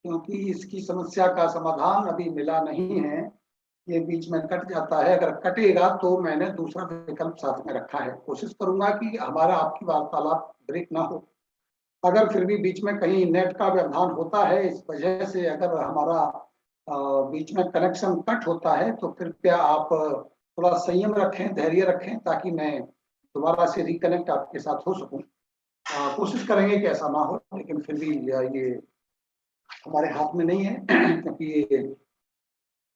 क्योंकि इसकी समस्या का समाधान अभी मिला नहीं है। ये बीच में कट जाता है, अगर कटेगा तो मैंने दूसरा विकल्प साथ में रखा है। कोशिश करूंगा कि हमारा आपकी वार्तालाप ब्रेक ना हो। अगर फिर भी बीच में कहीं नेट का व्यवधान होता है, इस वजह से अगर हमारा बीच में कनेक्शन कट होता है, तो कृपया आप थोड़ा संयम रखें, धैर्य रखें, ताकि मैं दोबारा से रिकनेक्ट आपके साथ हो सकूं। कोशिश करेंगे कि ऐसा ना हो, लेकिन फिर भी ये हमारे हाथ में नहीं है क्योंकि ये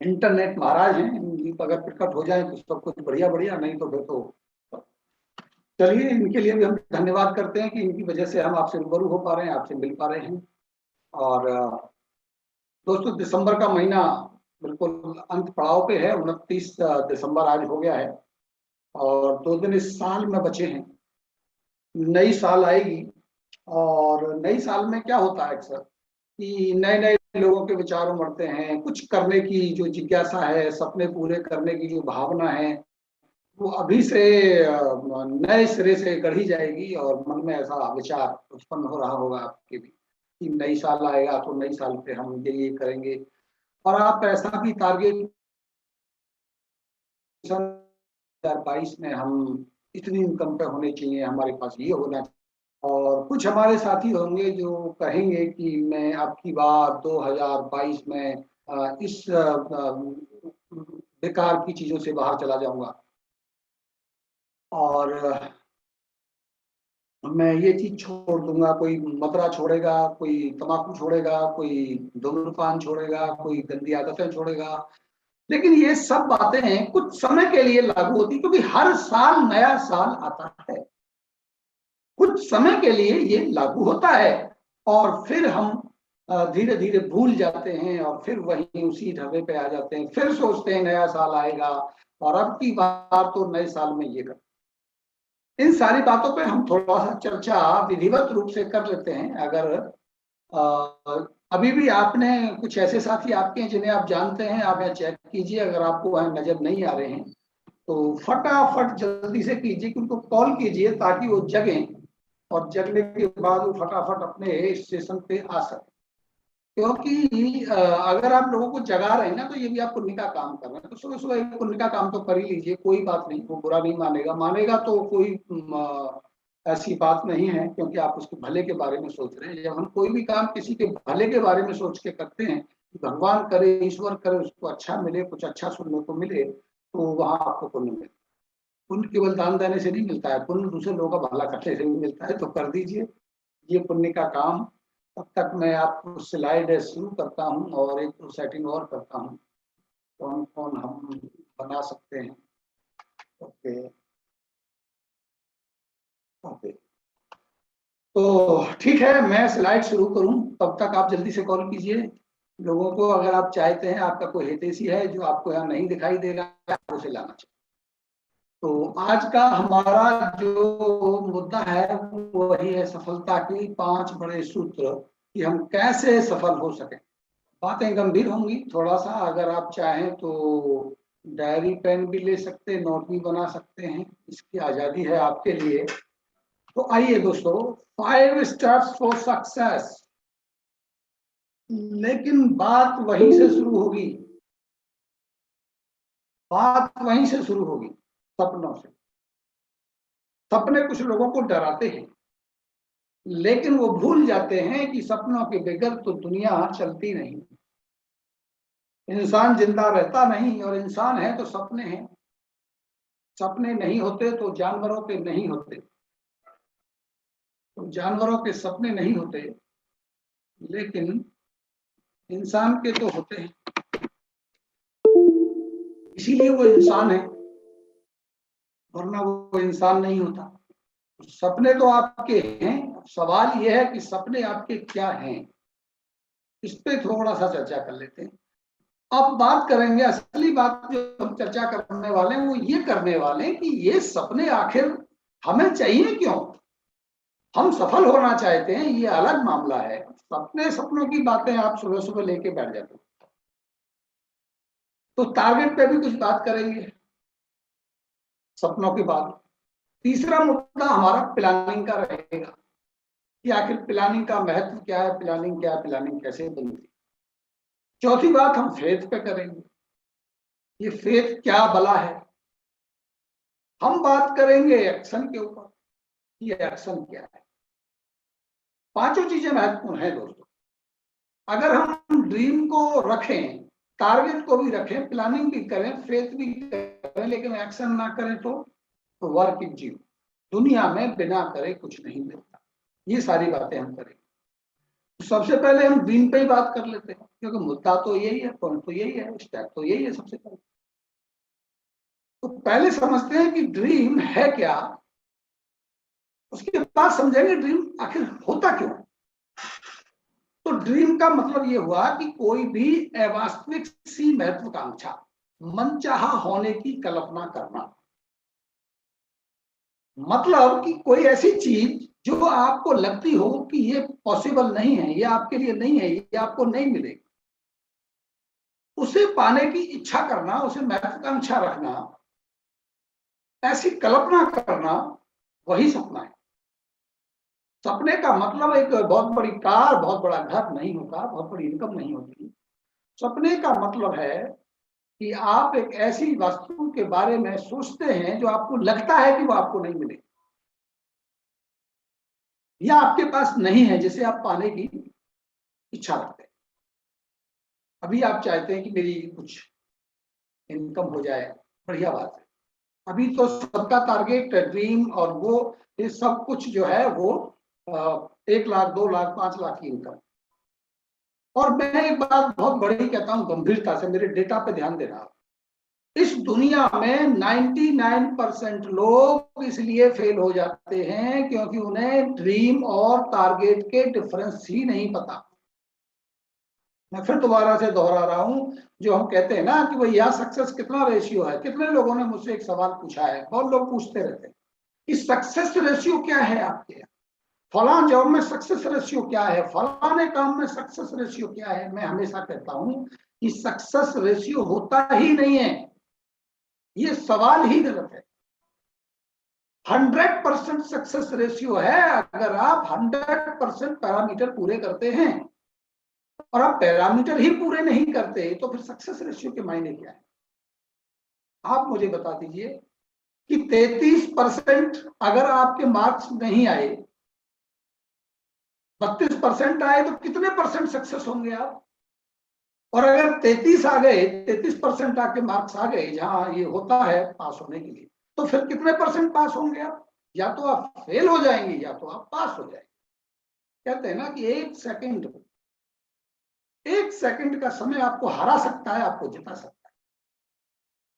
इंटरनेट महाराज हैं। अगर प्रकट हो जाए तो सब कुछ बढ़िया बढ़िया, नहीं तो फिर तो चलिए, इनके लिए भी हम धन्यवाद करते हैं कि इनकी वजह से हम आपसे रूबरू हो पा रहे हैं, आपसे मिल पा रहे हैं। और दोस्तों, दिसंबर का महीना बिल्कुल अंत पड़ाव पे है। 29 दिसंबर आज हो गया है और 2 दिन इस साल में बचे हैं। नई साल आएगी और नई साल में क्या होता है अक्सर कि नए नए लोगों के विचार उमड़ते हैं, कुछ करने की जो जिज्ञासा है, सपने पूरे करने की जो भावना है, वो अभी से नए सिरे से गढ़ी जाएगी। और मन में ऐसा विचार उत्पन्न हो रहा होगा आपके भी कि नई साल आएगा तो नई साल पे हम ये करेंगे। और आप ऐसा भी टारगेट 2022 में हम इतनी इनकम पे होने चाहिए, हमारे पास ये होना चाहिए। और कुछ हमारे साथी होंगे जो कहेंगे कि मैं आपकी बात 2022 में इस बेकार की चीजों से बाहर चला जाऊंगा और मैं ये चीज छोड़ दूंगा। कोई मदरा छोड़ेगा, कोई तंबाकू छोड़ेगा, कोई धूम्रपान छोड़ेगा, कोई गंदी आदतें छोड़ेगा। लेकिन ये सब बातें कुछ समय के लिए लागू होती, क्योंकि हर साल नया साल आता है, कुछ समय के लिए ये लागू होता है और फिर हम धीरे धीरे भूल जाते हैं और फिर वहीं उसी ढर्रे पे आ जाते हैं। फिर सोचते हैं नया साल आएगा और अब की बार तो नए साल में ये कर। इन सारी बातों पे हम थोड़ा सा चर्चा विधिवत रूप से कर लेते हैं। अगर अभी भी आपने कुछ ऐसे साथी आपके हैं जिन्हें आप जानते हैं, आप यहाँ चेक कीजिए। अगर आपको वहां नजर नहीं आ रहे हैं तो फटाफट जल्दी से कीजिए, कि उनको कॉल कीजिए ताकि वो जगें और जगने के बाद वो फटाफट अपने स्टेशन पे आ सके। क्योंकि अगर आप लोगों को जगा रहे हैं ना, तो ये भी आप पुण्य का काम कर रहे हैं। तो सुबह सुबह पुण्य का काम तो कर ही लीजिए, कोई बात नहीं, वो बुरा नहीं मानेगा। मानेगा तो कोई ऐसी बात नहीं है, क्योंकि आप उसके भले के बारे में सोच रहे हैं। जब हम कोई भी काम किसी के भले के बारे में सोच के करते हैं, भगवान करे, ईश्वर करे, उसको अच्छा मिले, कुछ अच्छा सुनने को मिले, तो वहां आपको पुण्य मिले। पुण्य केवल दान देने से नहीं मिलता है, पुण्य दूसरे लोगों का भला करने से भी मिलता है। तो कर दीजिए ये पुण्य का काम। तब तक मैं आपको स्लाइड शुरू करता हूं और एक सेटिंग और करता हूं, कौन कौन हम बना सकते हैं। ओके ओके, तो ठीक है, मैं स्लाइड शुरू करूं, तब तक आप जल्दी से कॉल कीजिए लोगों को। अगर आप चाहते हैं, आपका कोई हितैषी है जो आपको यहाँ नहीं दिखाई देगा, उसे लाना चाहिए। तो आज का हमारा जो मुद्दा है वो वही है, सफलता के 5 बड़े सूत्र, कि हम कैसे सफल हो सके। बातें गंभीर होंगी थोड़ा सा, अगर आप चाहें तो डायरी पेन भी ले सकते हैं, नोट भी बना सकते हैं, इसकी आजादी है आपके लिए। तो आइए दोस्तों, 5 स्टेप्स फॉर सक्सेस। लेकिन बात वहीं से शुरू होगी, बात वहीं से शुरू होगी, सपनों से। सपने कुछ लोगों को डराते हैं, लेकिन वो भूल जाते हैं कि सपनों के बगैर तो दुनिया चलती नहीं। इंसान जिंदा रहता नहीं, और इंसान है तो सपने हैं। सपने नहीं होते तो जानवरों के नहीं होते, तो जानवरों के सपने नहीं होते, लेकिन इंसान के तो होते हैं, इसीलिए वो इंसान है, वरना वो इंसान नहीं होता। सपने तो आपके हैं, सवाल यह है कि सपने आपके क्या हैं। इस पे थोड़ा सा चर्चा कर लेते हैं। अब बात करेंगे, असली बात जो हम चर्चा करने वाले हैं वो ये करने वाले हैं कि ये सपने आखिर हमें चाहिए क्यों। हम सफल होना चाहते हैं, ये अलग मामला है। सपने सपनों की बातें आप सुबह सुबह लेके बैठ जाते हो। तो टारगेट पे भी कुछ बात करेंगे सपनों के बाद। तीसरा मुद्दा हमारा प्लानिंग का रहेगा कि आखिर प्लानिंग का महत्व क्या है, प्लानिंग क्या है, प्लानिंग कैसे बनती है। चौथी बात हम फेथ पे करेंगे, ये फेथ क्या बला है। हम बात करेंगे एक्शन के ऊपर, ये एक्शन क्या है। पांचों चीजें महत्वपूर्ण है दोस्तों। अगर हम ड्रीम को रखें, टारगेट को भी रखें, प्लानिंग भी करें, फेथ भी करें, लेकिन एक्शन ना करें तो वर्क इज जीरो। दुनिया में बिना करे कुछ नहीं मिलता। ये सारी बातें हम करें। तो सबसे पहले हम ड्रीम पे ही बात कर लेते हैं, क्योंकि मुद्दा तो यही है, पॉइंट तो यही है, स्टेप तो यही है सबसे पहले। तो पहले समझते हैं कि ड्रीम है क्या, उसके बाद समझेंगे ड्रीम आखिर होता क्यों। तो ड्रीम का मतलब ये हुआ कि कोई भी अवास्तविक सी महत्वाकांक्षा, मनचाहा होने की कल्पना करना। मतलब कि कोई ऐसी चीज जो आपको लगती हो कि ये पॉसिबल नहीं है, ये आपके लिए नहीं है, ये आपको नहीं मिलेगी, उसे पाने की इच्छा करना, उसे महत्वाकांक्षा रखना, ऐसी कल्पना करना, वही सपना है। सपने का मतलब एक बहुत बड़ी कार, बहुत बड़ा घर नहीं होता, बहुत बड़ी इनकम नहीं होती। सपने का मतलब है कि आप एक ऐसी वस्तु के बारे में सोचते हैं जो आपको लगता है कि वो आपको नहीं मिलेगी, या आपके पास नहीं है, जिसे आप पाने की इच्छा रखते हैं। अभी आप चाहते हैं कि मेरी कुछ इनकम हो जाए, बढ़िया बात है। अभी तो सबका टारगेट ड्रीम और वो ये सब कुछ जो है वो 1 लाख 2 लाख 5 लाख की इनकम। और मैं एक बात बहुत बड़ी कहता हूं गंभीरता से, मेरे डेटा पे ध्यान देना। इस दुनिया में 99% लोग इसलिए फेल हो जाते हैं क्योंकि उन्हें ड्रीम और टारगेट के डिफरेंस ही नहीं पता। मैं फिर दोबारा से दोहरा रहा हूं, जो हम कहते हैं ना कि भैया सक्सेस कितना रेशियो है। कितने लोगों ने मुझसे एक सवाल पूछा है, बहुत लोग पूछते रहते हैं कि सक्सेस रेशियो क्या है आपके, फलां जॉब में सक्सेस रेशियो क्या है, फलाने काम में सक्सेस रेशियो क्या है। मैं हमेशा कहता हूं कि सक्सेस रेशियो होता ही नहीं है, ये सवाल ही गलत है। 100% सक्सेस रेशियो है अगर आप 100% पैरामीटर पूरे करते हैं, और आप पैरामीटर ही पूरे नहीं करते तो फिर सक्सेस रेशियो के मायने क्या है। आप मुझे बता दीजिए कि 33% अगर आपके मार्क्स नहीं आए, 32% आए, तो कितने परसेंट सक्सेस होंगे आप। और अगर 33 आ गए, 33% आपके मार्क्स आ गए जहां ये होता है पास होने के लिए, तो फिर कितने परसेंट पास होंगे आप। या तो आप फेल हो जाएंगे या तो आप पास हो जाएंगे। कहते हैं ना कि 1 सेकंड का समय आपको हरा सकता है, आपको जिता सकता है।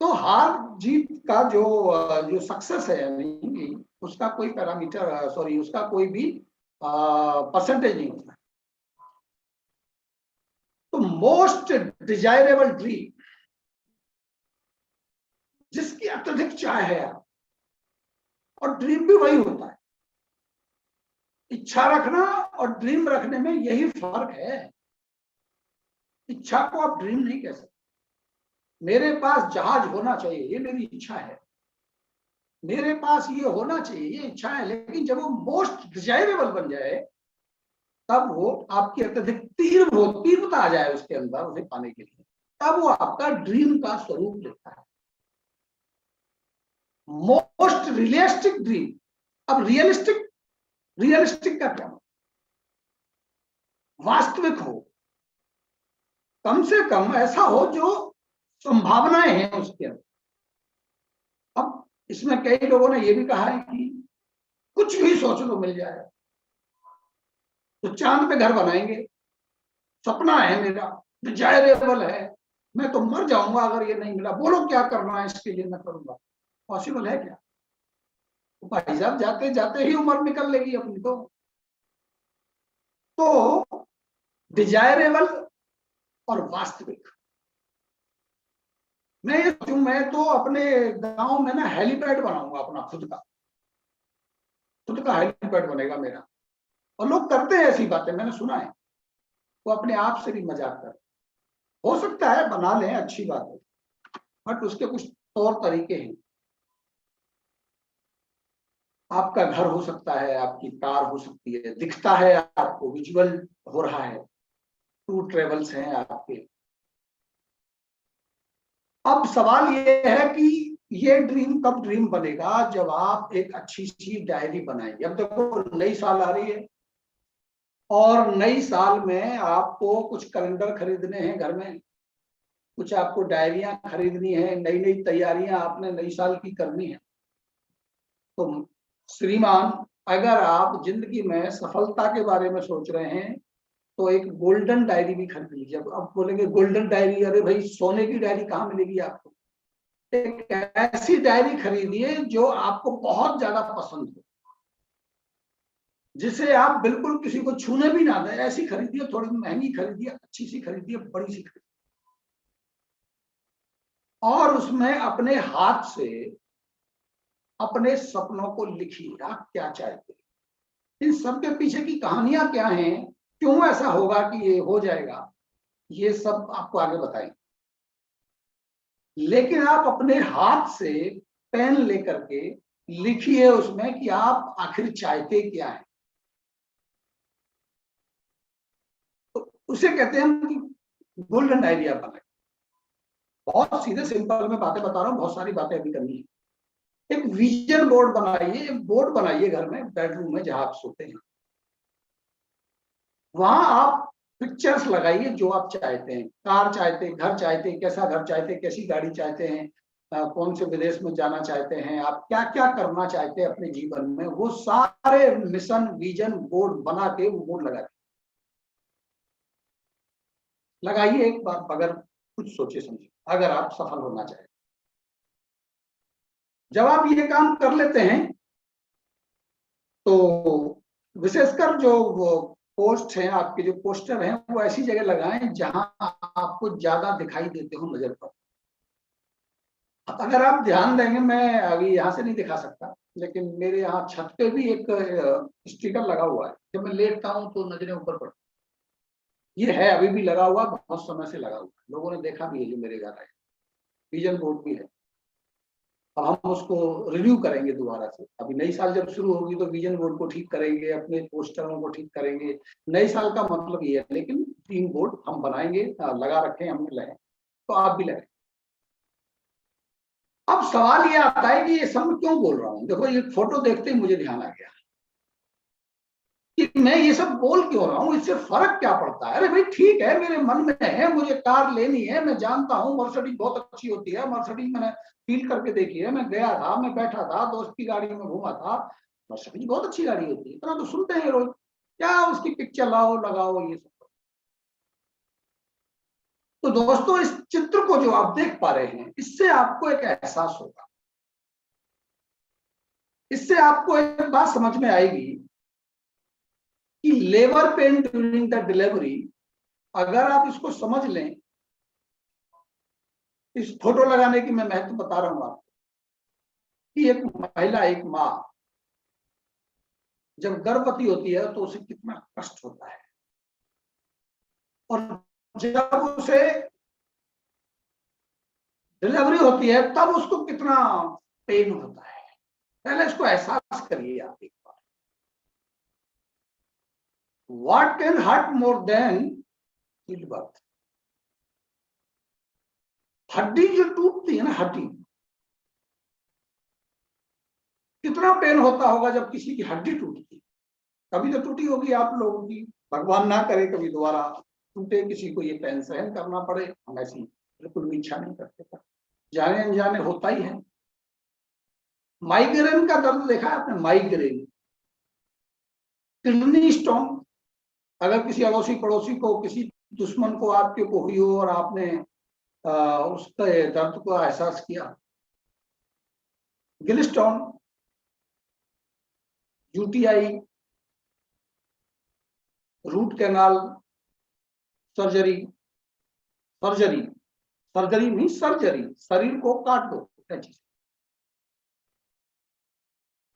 तो हार जीत का जो जो सक्सेस है, यानी उसका कोई पैरामीटर, सॉरी, उसका कोई भी परसेंटेज नहीं होता। तो मोस्ट डिजायरेबल ड्रीम, जिसकी अत्यधिक चाह है आप, और ड्रीम भी वही होता है। इच्छा रखना और ड्रीम रखने में यही फर्क है। इच्छा को आप ड्रीम नहीं कह सकते। मेरे पास जहाज होना चाहिए, ये मेरी इच्छा है। मेरे पास ये होना चाहिए, ये इच्छा है। लेकिन जब वो मोस्ट डिजायरेबल बन जाए, तब वो आपकी अत्यधिक तीव्रता आ जाए उसके अंदर, उसे पाने के लिए, तब वो आपका ड्रीम का स्वरूप लेता है। Most realistic dream. अब रियलिस्टिक का क्या, वास्तविक हो, कम से कम ऐसा हो जो संभावनाएं हैं उसके अंदर। अब इसमें कई लोगों ने यह भी कहा है कि कुछ भी सोच लो मिल जाए, तो चांद पे घर बनाएंगे, सपना है मेरा, डिजायरेबल है, मैं तो मर जाऊंगा अगर ये नहीं मिला, बोलो क्या करना है इसके लिए मैं करूंगा। पॉसिबल है क्या। तो भाई साहब जाते जाते ही उम्र निकल लेगी अपनी। तो डिजायरेबल और वास्तविक, मैं तो अपने गांव में ना हेलीपैड बनाऊंगा अपना, खुद का हेलीपैड बनेगा मेरा। और लोग करते हैं ऐसी बातें, मैंने सुना है। वो अपने आप से भी मजाक कर, हो सकता है बना लें, अच्छी बात है, बट उसके कुछ तौर तरीके हैं। आपका घर हो सकता है, आपकी कार हो सकती है, दिखता है आपको, विजुअल हो रहा है, टूर ट्रेवल्स हैं आपके, अब सवाल ये है कि ये ड्रीम कब ड्रीम बनेगा, जब आप एक अच्छी सी डायरी बनाएंगे। अब देखो नई साल आ रही है और नई साल में आपको कुछ कैलेंडर खरीदने हैं घर में, कुछ आपको डायरियां खरीदनी है, नई नई तैयारियां आपने नई साल की करनी है। तो श्रीमान, अगर आप जिंदगी में सफलता के बारे में सोच रहे हैं तो एक गोल्डन डायरी भी खरीद लीजिए। अब आप बोलेंगे गोल्डन डायरी, अरे भाई सोने की डायरी कहाँ मिलेगी आपको। एक ऐसी डायरी खरीदिए जो आपको बहुत ज्यादा पसंद हो, जिसे आप बिल्कुल किसी को छूने भी ना दें, ऐसी खरीदिए। थोड़ी महंगी खरीदिए, अच्छी सी खरीदिए, बड़ी सी खरीदिए, और उसमें अपने हाथ से अपने सपनों को लिखिए। आप क्या चाहते हैं, इन सब के पीछे की कहानियां क्या हैं, क्यों ऐसा होगा कि ये हो जाएगा, ये सब आपको आगे बताएंगे। लेकिन आप अपने हाथ से पेन लेकर के लिखिए उसमें कि आप आखिर चाहते क्या है। तो उसे कहते हैं हम कि गोल्डन डायरी आप बनाए। बहुत सीधे सिंपल में बातें बता रहा हूं, बहुत सारी बातें अभी करनी है। एक विजन बोर्ड बनाइए, एक बोर्ड बनाइए घर में, बेडरूम में जहां आप सोते हैं, वहां आप पिक्चर्स लगाइए जो आप चाहते हैं। कार चाहते हैं, घर चाहते हैं, कैसा घर चाहते हैं, कैसी गाड़ी चाहते हैं, कौन से विदेश में जाना चाहते हैं, आप क्या क्या करना चाहते हैं अपने जीवन में, वो सारे मिशन विजन बोर्ड बना के वो बोर्ड लगाइए एक बार, अगर कुछ सोचे समझे, अगर आप सफल होना चाहते। जब आप ये काम कर लेते हैं तो विशेषकर जो वो पोस्ट हैं, आपके जो पोस्टर हैं, वो ऐसी जगह लगाएं जहां आपको ज्यादा दिखाई देते हो नजर पर। अगर आप ध्यान देंगे, मैं अभी यहाँ से नहीं दिखा सकता, लेकिन मेरे यहाँ छत पे भी एक स्टिकर लगा हुआ है। जब मैं लेटता हूँ तो नजरें ऊपर पड़ती। ये है अभी भी लगा हुआ, बहुत समय से लगा हुआ है, लोगों ने देखा भी है जो मेरे घर है। विजन बोर्ड भी है। अब हम उसको रिव्यू करेंगे दोबारा से। अभी नई साल जब शुरू होगी तो विजन बोर्ड को ठीक करेंगे, अपने पोस्टरों को ठीक करेंगे। नई साल का मतलब ये है, लेकिन टीम बोर्ड हम बनाएंगे, लगा रखे हमने लगे, तो आप भी लगे। अब सवाल ये आता है कि ये सब मैं क्यों बोल रहा हूं। देखो ये फोटो देखते ही मुझे ध्यान आ गया कि मैं ये सब बोल क्यों रहा हूं, इससे फर्क क्या पड़ता है। अरे भाई ठीक है, मेरे मन में है, मुझे कार लेनी है, मैं जानता हूं मर्सिडीज बहुत अच्छी होती है, मर्सिडीज मैंने फील करके देखी है, मैं गया था, मैं बैठा था, दोस्त की गाड़ी में घूमा था, मर्सिडीज बहुत अच्छी गाड़ी होती है, इतना तो सुनते हैं रोज। क्या उसकी पिक्चर लाओ लगाओ ये सब। तो दोस्तों इस चित्र को जो आप देख पा रहे हैं, इससे आपको एक एहसास होगा, इससे आपको एक बात समझ में आएगी कि labour pain during the delivery, अगर आप इसको समझ लें, इस फोटो लगाने की मैं महत्व बता रहा हूं आपको, कि एक महिला, एक माँ जब गर्भवती होती है तो उसे कितना कष्ट होता है, और जब उसे डिलीवरी होती है तब उसको कितना पेन होता है। पहले इसको एहसास करिए आप एक बार। What can hurt more than give birth. हड्डी जो टूटती है ना, हड्डी, कितना पेन होता होगा जब किसी की हड्डी टूटती। कभी तो टूटी होगी आप लोगों की, भगवान ना करे कभी दोबारा टूटे किसी को, ये पेन सहन करना पड़े, हम ऐसी बिल्कुल भी इच्छा नहीं करते, जाने अनजाने होता ही है। माइग्रेन का दर्द देखा है आपने, माइग्रेन, किडनी स्टोन, अगर किसी अड़ोसी पड़ोसी को, किसी दुश्मन को आपके को हुई हो और आपने उसके दर्द को एहसास किया। Gallstone, UTI, root canal surgery, surgery, surgery नहीं सर्जरी, शरीर को काट दो,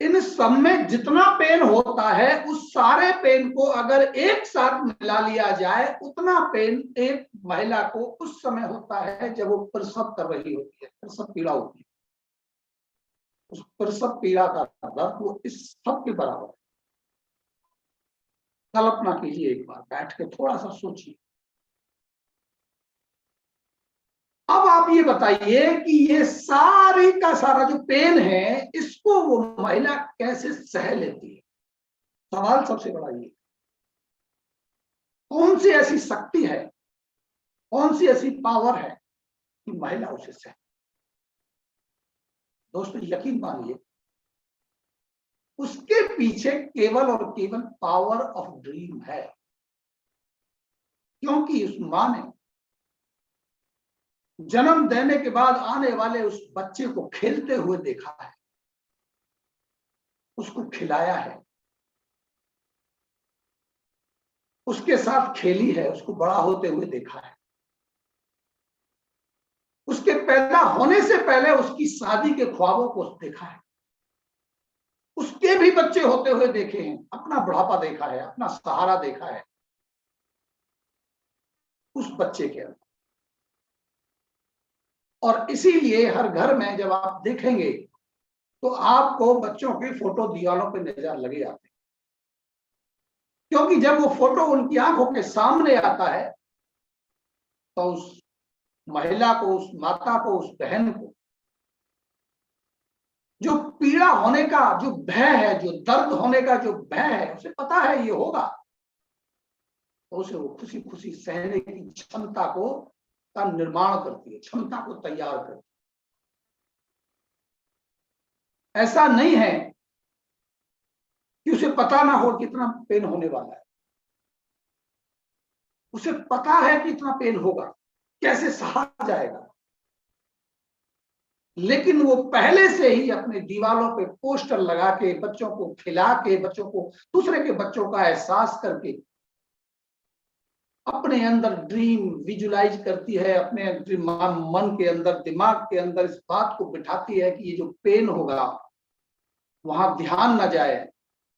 इन सब में जितना पेन होता है उस सारे पेन को अगर एक साथ मिला लिया जाए, उतना पेन एक महिला को उस समय होता है जब वो प्रसव कर रही होती है, प्रसव पीड़ा होती है। उस प्रसव पीड़ा का दर्द वो इस सब के बराबर है। कल्पना कीजिए एक बार, बैठ के थोड़ा सा सोचिए। अब आप आप ये बताइए कि ये सारी का सारा जो पेन है इसको वो महिला कैसे सह लेती है? सवाल सबसे बड़ा ये, कौन सी ऐसी शक्ति है, कौन सी ऐसी पावर है कि महिला उसे सह? दोस्तों यकीन मानिए, उसके पीछे केवल और केवल पावर ऑफ ड्रीम है। क्योंकि उस मां ने जन्म देने के बाद आने वाले उस बच्चे को खेलते हुए देखा है, उसको खिलाया है, उसके साथ खेली है, उसको बड़ा होते हुए देखा है, उसके पैदा होने से पहले उसकी शादी के ख्वाबों को देखा है, उसके भी बच्चे होते हुए देखे हैं, अपना बुढ़ापा देखा है, अपना सहारा देखा है उस बच्चे के अंदर। और इसीलिए हर घर में जब आप देखेंगे तो आपको बच्चों के फोटो दीवारों पे नजर लगे आते हैं, क्योंकि जब वो फोटो उनकी आंखों के सामने आता है तो उस महिला को, उस माता को, उस बहन को जो पीड़ा होने का जो भय है, जो दर्द होने का जो भय है, उसे पता है ये होगा, तो उसे वो खुशी खुशी सहने की क्षमता को का निर्माण करती है, क्षमता को तैयार करती है। ऐसा नहीं है कि उसे पता ना हो कितना पेन होने वाला है, उसे पता है कि इतना पेन होगा, कैसे सहा जाएगा, लेकिन वो पहले से ही अपने दीवारों पे पोस्टर लगा के, बच्चों को खिला के, बच्चों को, दूसरे के बच्चों का एहसास करके अपने अंदर ड्रीम विजुलाइज करती है, अपने मन के अंदर, दिमाग के अंदर इस बात को बिठाती है कि ये जो पेन होगा वहां ध्यान न जाए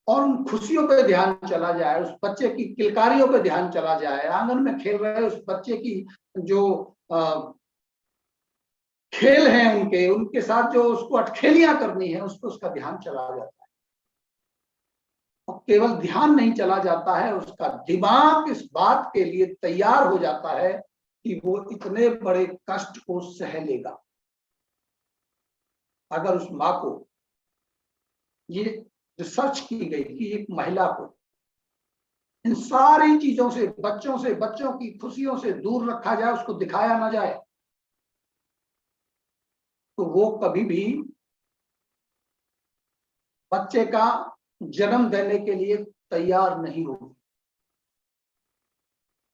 और उन खुशियों पे ध्यान चला जाए, उस बच्चे की किलकारियों पे ध्यान चला जाए, आंगन में खेल रहे उस बच्चे की जो खेल हैं उनके साथ जो उसको अटखेलियां करनी है, उस पर उसका ध्यान चला जाता है। और केवल ध्यान नहीं चला जाता है, उसका दिमाग इस बात के लिए तैयार हो जाता है कि वो इतने बड़े कष्ट को सह लेगा। अगर उस माँ को ये रिसर्च की गई कि एक महिला को इन सारी चीजों से, बच्चों की खुशियों से दूर रखा जाए, उसको दिखाया ना जाए, तो वो कभी भी बच्चे का जन्म देने के लिए तैयार नहीं होगी।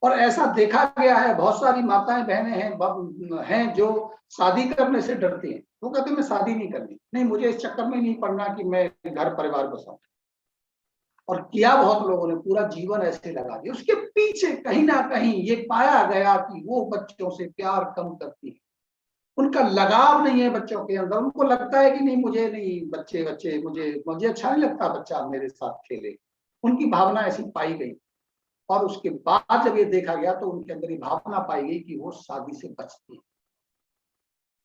और ऐसा देखा गया है, बहुत सारी माताएं बहनें हैं जो शादी करने से डरती हैं। वो कहते हैं मैं शादी नहीं करनी, नहीं मुझे इस चक्कर में नहीं पड़ना कि मैं घर परिवार बसाऊं। और किया बहुत लोगों ने, पूरा जीवन ऐसे लगा दिया। उसके पीछे कहीं ना कहीं ये पाया गया कि वो बच्चों से प्यार कम करती है, उनका लगाव नहीं है बच्चों के अंदर, उनको लगता है कि नहीं मुझे नहीं, बच्चे मुझे अच्छा नहीं लगता बच्चा मेरे साथ खेले, उनकी भावना ऐसी पाई गई। और उसके बाद जब ये देखा गया तो उनके अंदर ये भावना पाई गई कि वो शादी से बचती है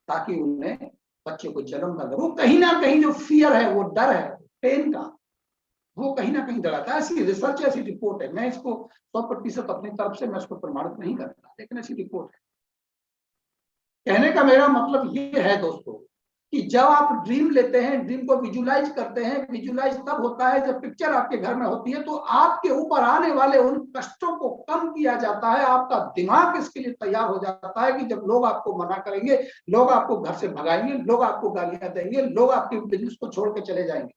ताकि उन्हें बच्चे को जन्म न दे। वो कहीं ना कहीं जो फियर है, वो डर है पेन का, वो कहीं ना कहीं डराता है। ऐसी रिसर्च, ऐसी रिपोर्ट है, मैं इसको 100% अपनी तरफ से मैं इसको प्रमाणित नहीं करता, लेकिन ऐसी रिपोर्ट है। कहने का मेरा मतलब ये है दोस्तों कि जब आप ड्रीम लेते हैं, ड्रीम को विजुलाइज करते हैं, विजुलाइज तब होता है जब पिक्चर आपके घर में होती है, तो आपके ऊपर आने वाले उन कष्टों को कम किया जाता है। आपका दिमाग इसके लिए तैयार हो जाता है कि जब लोग आपको मना करेंगे, लोग आपको घर से भगाएंगे, लोग आपको गालियां देंगे, लोग आपके बिजनेस को छोड़ के चले जाएंगे,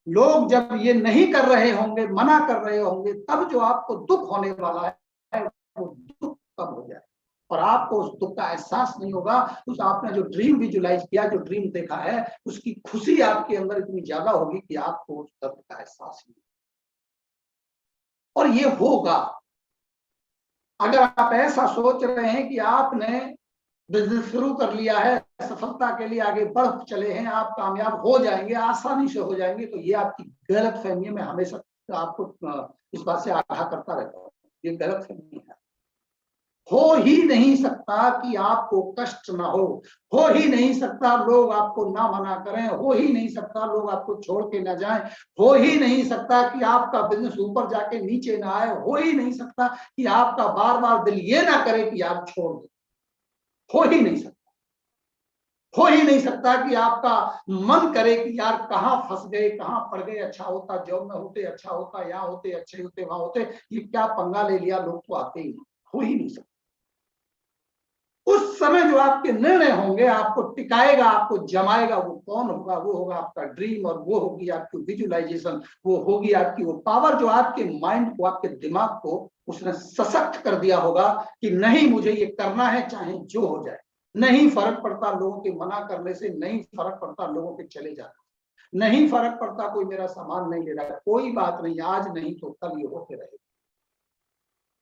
लोग जब ये नहीं कर रहे होंगे, मना कर रहे होंगे, तब जो आपको दुख होने वाला है वो दुख कम हो जाए और आपको उस दुख का एहसास नहीं होगा। उस आपने जो ड्रीम विजुलाइज किया, जो ड्रीम देखा है, उसकी खुशी आपके अंदर इतनी ज्यादा होगी कि आपको उस दर्द का एहसास नहीं। और ये होगा अगर आप ऐसा सोच रहे हैं कि आपने बिजनेस शुरू कर लिया है, सफलता के लिए आगे बढ़ चले हैं, आप कामयाब हो जाएंगे, आसानी से हो जाएंगे, तो ये आपकी गलत फहमी है। मैं हमेशा आपको इस बात से आगाह करता रहता हूँ, ये गलत फहमी है। हो ही नहीं सकता कि आपको कष्ट ना हो ही नहीं सकता लोग आपको ना मना करें, हो ही नहीं सकता लोग आपको छोड़ के ना जाएं, हो ही नहीं सकता कि आपका बिजनेस ऊपर जाके नीचे ना आए, हो ही नहीं सकता कि आपका बार बार दिल ये ना करे कि आप छोड़ दो। हो ही नहीं सकता, हो ही नहीं सकता कि आपका मन करे कि यार कहाँ फंस गए, कहाँ पड़ गए, अच्छा होता जॉब में होते, अच्छा होता यहाँ होते, अच्छे होते वहां होते, ये क्या पंगा ले लिया, लोग तो आते ही नहीं, हो ही नहीं सकता। उस समय जो आपके निर्णय होंगे, आपको टिकाएगा, आपको जमाएगा, वो कौन होगा? वो होगा आपका ड्रीम, और वो होगी आपकी विजुअलाइजेशन, वो होगी आपकी वो पावर जो आपके माइंड को, आपके दिमाग को उसने सशक्त कर दिया होगा कि नहीं, मुझे ये करना है, चाहे जो हो जाए। नहीं फर्क पड़ता लोगों के मना करने से, नहीं फर्क पड़ता लोगों के चले जाने, नहीं फर्क पड़ता कोई मेरा सामान नहीं ले रहा है, कोई बात नहीं, आज नहीं तो कल ये होते रहेगा।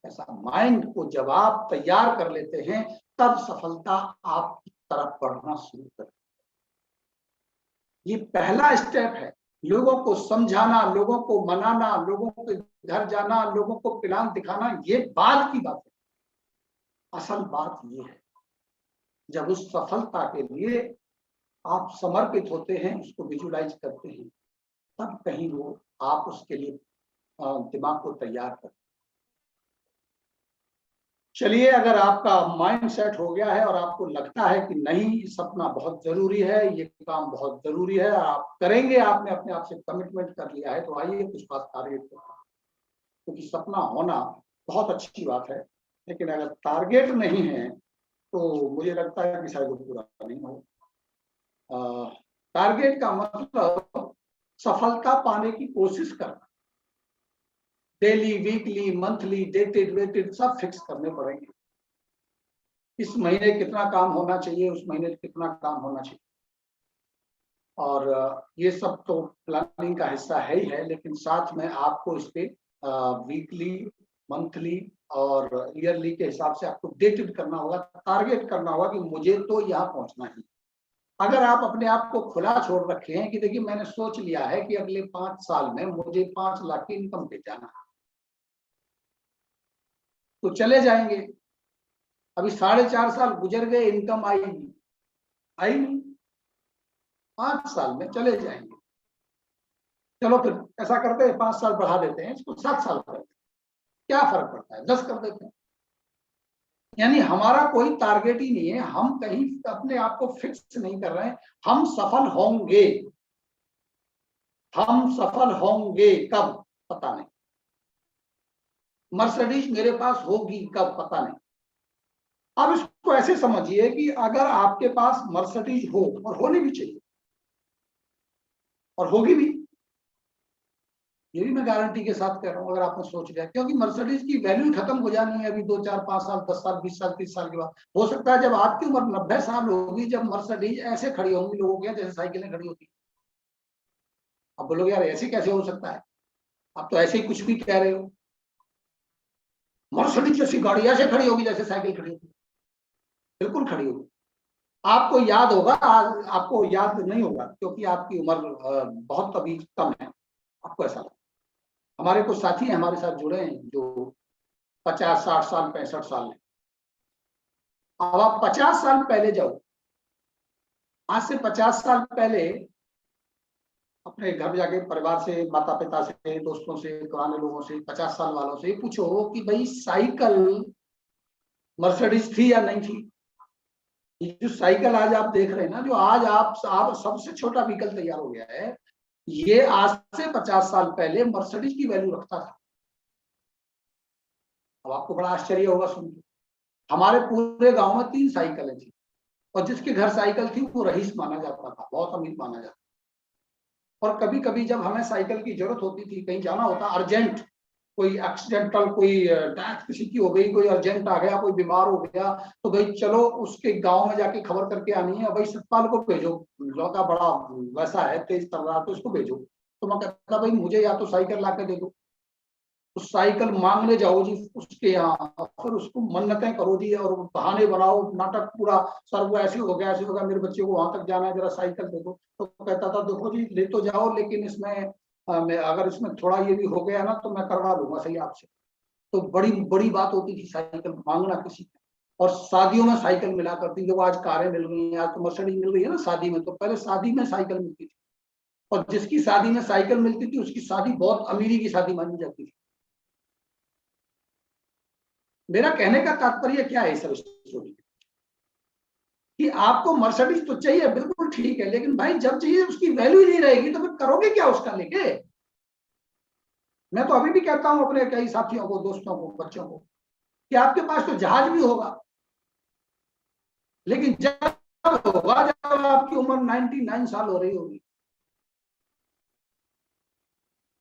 ऐसा माइंड को जब आप तैयार कर लेते हैं, तब सफलता आपकी तरफ बढ़ना शुरू कर। ये पहला स्टेप है, लोगों को समझाना, लोगों को मनाना, लोगों के घर जाना, लोगों को प्लान दिखाना, ये बाद की बात है। असल बात ये है, जब उस सफलता के लिए आप समर्पित होते हैं, उसको विजुलाइज करते हैं, तब कहीं वो आप उसके लिए दिमाग को तैयार करते। चलिए, अगर आपका माइंड सेट हो गया है और आपको लगता है कि नहीं, सपना बहुत जरूरी है, ये काम बहुत जरूरी है, आप करेंगे, आपने अपने आप से कमिटमेंट कर लिया है, तो आइए कुछ बात टारगेट करते हैं। क्योंकि सपना होना बहुत अच्छी बात है, लेकिन अगर टारगेट नहीं है तो मुझे लगता है कि शायद वो पूरा नहीं हो। टारगेट का मतलब सफलता पाने की कोशिश करना। Daily, weekly, monthly, dated, weighted सब फिक्स करने पड़ेंगे। इस महीने कितना काम होना चाहिए, उस महीने कितना काम होना चाहिए, और ये सब तो प्लानिंग का हिस्सा है ही है, लेकिन साथ में आपको इस पे वीकली, मंथली और ईयरली के हिसाब से आपको डेटेड करना होगा, टारगेट करना होगा कि मुझे तो यहाँ पहुंचना ही। अगर आप अपने आप को खुला छोड़ रखे हैं कि देखिए मैंने सोच लिया है कि अगले 5 साल में मुझे 5 लाख की इनकम पे जाना है, तो चले जाएंगे। अभी 4.5 साल गुजर गए, इनकम आई नहीं, 5 साल में चले जाएंगे। चलो फिर ऐसा करते हैं, 5 साल बढ़ा देते हैं, इसको 7 साल कर देते हैं, क्या फर्क पड़ता है, 10 कर देते हैं। यानी हमारा कोई टारगेट ही नहीं है, हम कहीं अपने आप को फिक्स नहीं कर रहे हैं। हम सफल होंगे, हम सफल होंगे कब पता नहीं, मर्सिडीज मेरे पास होगी कब पता नहीं। अब इसको ऐसे समझिए कि अगर आपके पास मर्सिडीज हो, और होनी भी चाहिए और होगी भी, ये भी मैं गारंटी के साथ कह रहा हूं, अगर आपने सोच लिया, क्योंकि मर्सिडीज की वैल्यू खत्म हो जानी है अभी 2, 4, 5 साल, 10 साल, 20 साल, 30 साल के बाद। हो सकता है जब आपकी उम्र 90 साल होगी, जब मर्सिडीज ऐसे खड़ी होंगी लोगों के जैसे साइकिलें खड़ी होती। अब बोलोगे यार ऐसे कैसे हो सकता है, आप तो ऐसे ही कुछ भी कह रहे हो। मर्सिडीज जैसी गाड़ी ऐसे खड़ी होगी जैसे साइकिल खड़ी होगी, बिल्कुल खड़ी होगी। आपको याद होगा, आपको याद नहीं होगा क्योंकि आपकी उम्र बहुत अभी कम है, आपको ऐसा लगता। हमारे कुछ साथी हैं हमारे साथ जुड़े हैं जो 50, 60 साल, 65 साल है। अब आप 50 साल पहले जाओ, आज से 50 साल पहले अपने घर जाके परिवार से, माता पिता से, दोस्तों से, पुराने लोगों से, 50 साल वालों से पूछो कि भाई साइकिल मर्सिडीज थी या नहीं थी। ये जो साइकिल आज आप देख रहे हैं ना, जो आज आप सबसे छोटा व्हीकल तैयार हो गया है, ये आज से 50 साल पहले मर्सिडीज की वैल्यू रखता था। अब आपको बड़ा आश्चर्य होगा सुन के, हमारे पूरे गांव में 3 साइकिलें थी, और जिसके घर साइकिल थी वो रईस माना जाता था, बहुत अमीर माना जाता। और कभी कभी जब हमें साइकिल की जरूरत होती थी, कहीं जाना होता अर्जेंट, कोई एक्सीडेंटल, कोई डेथ किसी की हो गई, कोई अर्जेंट आ गया, कोई बीमार हो गया, तो भाई चलो उसके गांव में जाके खबर करके आनी है, भाई सतपाल को भेजो, लौका बड़ा वैसा है, तेज चल रहा, तो उसको भेजो। तो मैं कहता भाई मुझे या तो साइकिल ला के दे दो, उस साइकिल मांगने जाओ जी उसके यहाँ, फिर उसको मन्नतें करो जी, और बहाने बनाओ, नाटक पूरा, सर वो ऐसे हो गया, ऐसे हो गया, मेरे बच्चे को वहां तक जाना है, जरा साइकिल दे दो। तो कहता था देखो जी ले तो जाओ, लेकिन इसमें अगर इसमें थोड़ा ये भी हो गया ना तो मैं करवा लूंगा सही आपसे। तो बड़ी बड़ी बात होती थी साइकिल मांगना किसी को। और शादियों में साइकिल मिला करती, जो आज कारें मिल गई हैं, आज तो मर्सिडीज मिल गई है ना शादी में, तो पहले शादी में साइकिल मिलती थी, और जिसकी शादी में साइकिल मिलती थी उसकी शादी बहुत अमीरी की शादी मानी जाती थी। मेरा कहने का तात्पर्य क्या है इस सब स्टोरी, कि आपको मर्सिडीज तो चाहिए, बिल्कुल ठीक है, लेकिन भाई जब चाहिए उसकी वैल्यू ही नहीं रहेगी तो फिर करोगे क्या उसका लेके। मैं तो अभी भी कहता हूं अपने कई साथियों को, दोस्तों को, बच्चों को, कि आपके पास तो जहाज भी होगा, लेकिन जब होगा जब आपकी उम्र 99 साल हो रही होगी,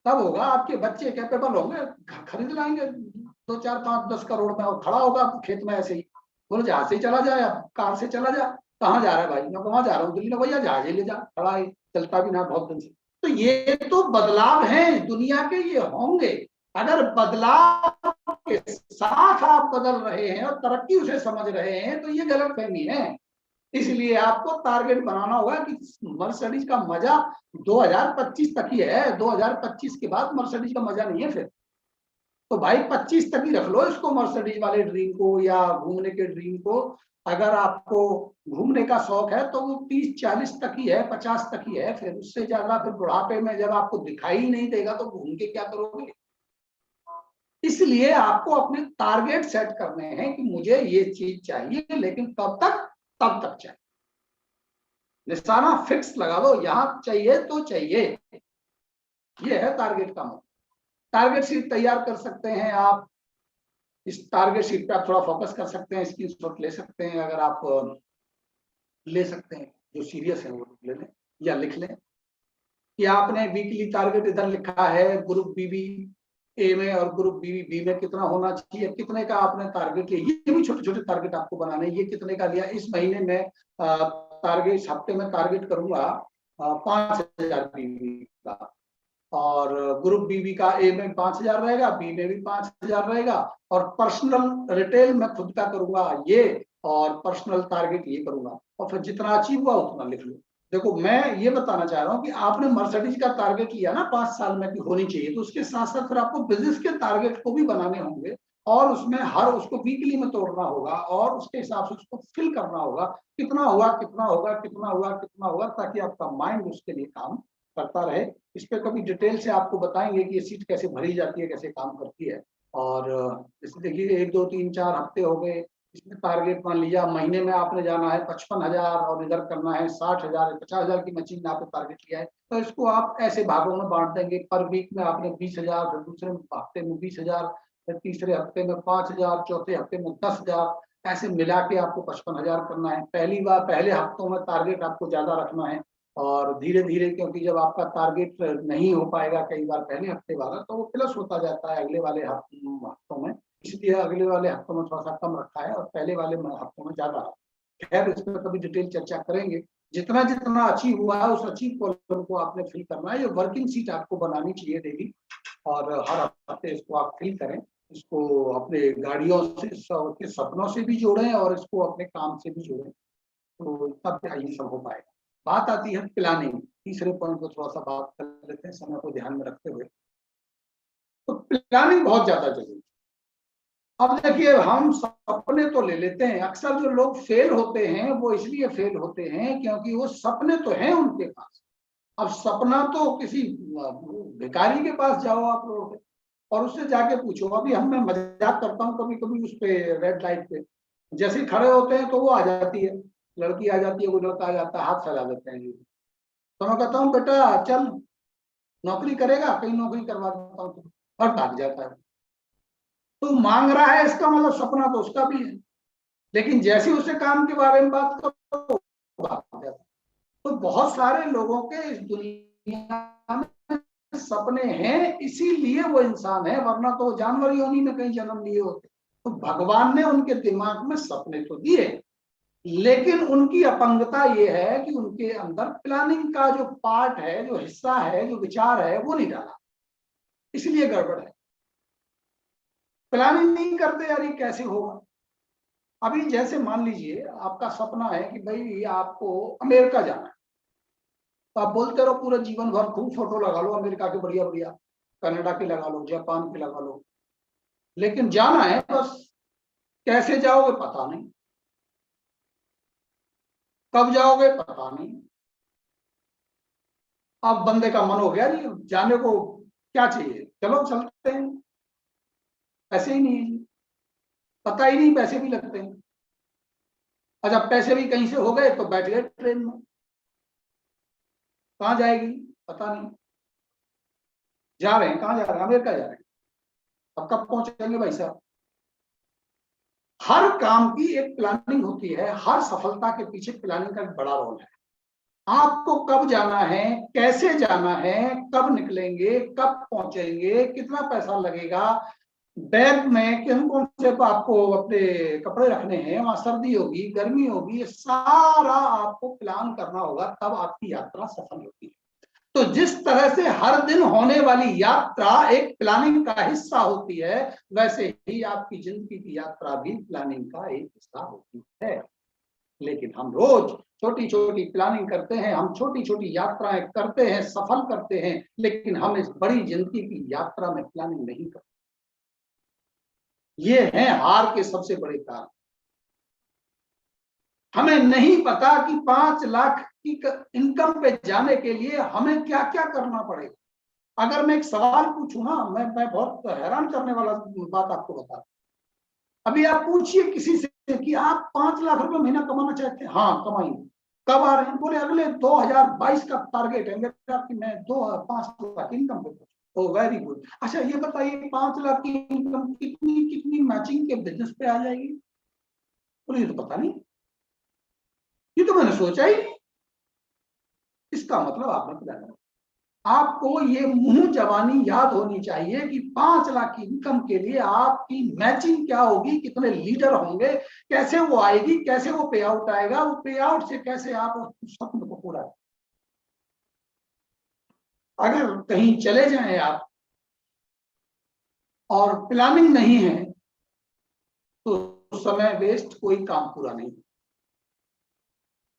तब होगा। आपके बच्चे कैपेबल होंगे, खरीद लाएंगे 2 4 5 10 करोड़ में, और खड़ा होगा खेत में ऐसे ही, बोलो जहाज से ही चला जाए, कार से चला जा। कहाँ जा रहा है भाई? मैं वहां जा रहा हूँ दिल्ली में, भैया जहाज ही ले जा, खड़ा है, चलता भी ना बहुत दिन से। तो ये तो बदलाव है दुनिया के, ये होंगे। अगर बदलाव के साथ आप बदल रहे हैं और तरक्की उसे समझ रहे हैं तो ये गलतफहमी है। इसलिए आपको टारगेट बनाना होगा कि मर्सिडीज का मजा 2025 तक ही है, 2025 के बाद मर्सिडीज का मजा नहीं है फिर। तो भाई 25 तक ही रख लो इसको, मर्सिडीज वाले ड्रीम को या घूमने के ड्रीम को। अगर आपको घूमने का शौक है तो वो 30 40 तक ही है, 50 तक ही है, फिर उससे ज्यादा फिर बुढ़ापे में जब आपको दिखाई ही नहीं देगा तो घूम के क्या करोगे। इसलिए आपको अपने टारगेट सेट करने हैं कि मुझे ये चीज चाहिए, लेकिन कब तक? तब तक चाहिए। निशाना फिक्स लगा दो, यहां चाहिए तो चाहिए। ये है टारगेट का मतलब। टारगेट शीट तैयार कर सकते हैं आप, इस टारगेट शीट पे आप थोड़ा फोकस कर सकते हैं, स्क्रीनशॉट ले सकते हैं, अगर आप ले सकते हैं, जो सीरियस है वो ले लें या लिख लें कि आपने वीकली टारगेट इधर लिखा है ग्रुप बीबी ए में और ग्रुप बीबी बी में कितना होना चाहिए, कितने का आपने टारगेट लिया। ये भी छोटे छोटे टारगेट आपको बनाने, ये कितने का लिया इस महीने में, टारगेट इस हफ्ते में टारगेट करूंगा 5,000 बीबी का, और ग्रुप बीबी का ए में 5,000 रहेगा, बी में भी 5,000 रहेगा, और पर्सनल रिटेल में खुद का करूंगा ये, और पर्सनल टारगेट ये करूंगा, और फिर जितना अचीव हुआ उतना लिख लो। देखो मैं ये बताना चाह रहा हूँ कि आपने मर्सिडीज का टारगेट लिया ना 5 साल में कि होनी चाहिए, तो उसके साथ साथ फिर आपको बिजनेस के टारगेट को भी बनाने होंगे, और उसमें हर उसको वीकली में तोड़ना होगा, और उसके हिसाब से उसको फिल करना होगा, कितना हुआ कितना होगा कितना हुआ कितना होगा, ताकि आपका माइंड उसके लिए काम करता रहे। इस पे कभी डिटेल से आपको बताएंगे कि ये सीट कैसे भरी जाती है, कैसे काम करती है। और जैसे देखिए 1 2 3 4 हफ्ते हो गए, इसमें टारगेट मान लिया महीने में आपने जाना है 55,000, और इधर करना है 60,000 50,000 की मशीन आपने टारगेट लिया है, तो इसको आप ऐसे भागों में बांट देंगे। पर वीक में आपने 20,000, फिर दूसरे हफ्ते में 20,000, फिर तीसरे हफ्ते में 5,000, चौथे हफ्ते में 10,000, ऐसे मिला के आपको 55,000 करना है। पहली बार पहले हफ्तों में टारगेट आपको ज्यादा रखना है, और धीरे धीरे, क्योंकि जब आपका टारगेट नहीं हो पाएगा कई बार पहले हफ्ते वाला, तो वो प्लस होता जाता है अगले वाले हफ्तों में, इसलिए अगले वाले हफ्तों में थोड़ा सा कम रखा है और पहले वाले हफ्तों में ज्यादा रखा है। खैर इस पर कभी डिटेल चर्चा करेंगे। जितना जितना अचीव हुआ है उस अचीव कॉलम को आपने फिल करना है। ये वर्किंग सीट आपको बनानी चाहिए डेली, और हर हफ्ते इसको आप फिल करें। इसको अपने गाड़ियों से के सपनों से भी जोड़ें, और इसको अपने काम से भी जोड़ें, तो तब ये सब हो पाएगा। बात आती है प्लानिंग, तीसरे पॉइंट को थोड़ा सा बात कर लेते हैं समय को ध्यान में रखते हुए। तो प्लानिंग बहुत ज्यादा जरूरी है। अब देखिए हम सपने तो ले लेते हैं, अक्सर जो लोग फेल होते हैं वो इसलिए फेल होते हैं क्योंकि वो सपने तो हैं उनके पास। अब सपना तो किसी भिखारी के पास जाओ आप लोग, और उससे जाके पूछो। अभी हम मैं मजाक करता हूँ कभी कभी उस पे, रेड लाइट पे जैसे ही खड़े होते हैं तो वो आ जाती है, लड़की आ जाती है, वो लड़का आ जाता है, हाथ फैला देते हैं। तो मैं कहता हूँ बेटा चल नौकरी करेगा, कहीं नौकरी करवा देता हूँ, और भाग जाता है। तो मांग रहा है, इसका मतलब सपना तो उसका भी है, लेकिन जैसे उसे काम के बारे में बात करो तो भाग जाता है। तो बहुत सारे लोगों के इस दुनिया में सपने हैं, इसीलिए वो इंसान है, वरना तो जानवर योनि में कहीं जन्म लिए होते। तो भगवान ने उनके दिमाग में सपने तो दिए, लेकिन उनकी अपंगता ये है कि उनके अंदर प्लानिंग का जो पार्ट है, जो हिस्सा है, जो विचार है, वो नहीं डाला, इसलिए गड़बड़ है। प्लानिंग नहीं करते यार, ये कैसे होगा। अभी जैसे मान लीजिए आपका सपना है कि भाई आपको अमेरिका जाना है, तो आप बोलते रहो पूरा जीवन भर, खूब फोटो लगा लो अमेरिका के बढ़िया बढ़िया, कनाडा के लगा लो, जापान के लगा लो, लेकिन जाना है बस। कैसे जाओगे पता नहीं, कब जाओगे पता नहीं। अब बंदे का मन हो गया जी जाने को, क्या चाहिए, चलो चलते हैं। पैसे ही नहीं है, पता ही नहीं पैसे भी लगते हैं। अच्छा पैसे भी कहीं से हो गए तो बैठ गए ट्रेन में, कहाँ जाएगी पता नहीं, जा रहे हैं, कहाँ जा रहे हैं, अमेरिका जा रहे हैं, अब कब पहुंचेंगे भाई साहब। हर काम की एक प्लानिंग होती है, हर सफलता के पीछे प्लानिंग का एक बड़ा रोल है। आपको कब जाना है, कैसे जाना है, कब निकलेंगे, कब पहुंचेंगे, कितना पैसा लगेगा, बैग में किन कौन से आपको अपने कपड़े रखने हैं, वहां सर्दी होगी गर्मी होगी, ये सारा आपको प्लान करना होगा, तब आपकी यात्रा सफल होती है। तो जिस तरह से हर दिन होने वाली यात्रा एक प्लानिंग का हिस्सा होती है, वैसे ही आपकी जिंदगी की यात्रा भी प्लानिंग का एक हिस्सा होती है। लेकिन हम रोज छोटी छोटी प्लानिंग करते हैं, हम छोटी छोटी यात्राएं करते हैं, सफल करते हैं, लेकिन हम इस बड़ी जिंदगी की यात्रा में प्लानिंग नहीं करते। ये है हार के सबसे बड़े कारण। हमें नहीं पता कि 5 लाख की इनकम पे जाने के लिए हमें क्या क्या करना पड़ेगा। अगर मैं एक सवाल पूछूं ना, मैं बहुत हैरान करने वाला बात आपको बता, अभी आप पूछिए किसी से कि आप 5 लाख रुपए महीना कमाना चाहते हैं, हाँ कमाएंगे, कब आ रहे हैं, बोले अगले 2022 का टारगेट है मेरा कि मैं 5 लाख इनकम पे। ओ वेरी गुड। अच्छा ये बताइए 5 लाख की इनकम कितनी कितनी मैचिंग के बिजनेस पे आ जाएगी? बोले ये तो पता नहीं, ये तो मैंने सोचा ही नहीं। इसका मतलब आपने प्लान, आपको ये मुंह जबानी याद होनी चाहिए कि 5 लाख की इनकम के लिए आपकी मैचिंग क्या होगी, कितने लीडर होंगे, कैसे वो आएगी, कैसे वो पे आउट आएगा, वो पे आउट से कैसे आप उस सपने को पूरा। अगर कहीं चले जाएं आप और प्लानिंग नहीं है तो समय वेस्ट, कोई काम पूरा नहीं।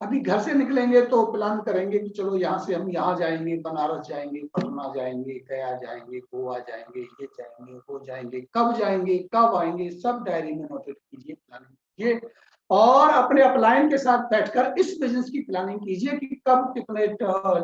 अभी घर से निकलेंगे तो प्लान करेंगे कि चलो यहाँ से हम यहाँ जाएंगे, बनारस जाएंगे, पटना जाएंगे, गया जाएंगे, गोवा जाएंगे, ये जाएंगे, वो जाएंगे, कब जाएंगे, कब आएंगे, सब डायरी में नोटेट कीजिए, प्लानिंग कीजिए, और अपने अपलाइन के साथ बैठकर इस बिजनेस की प्लानिंग कीजिए कि कब कितने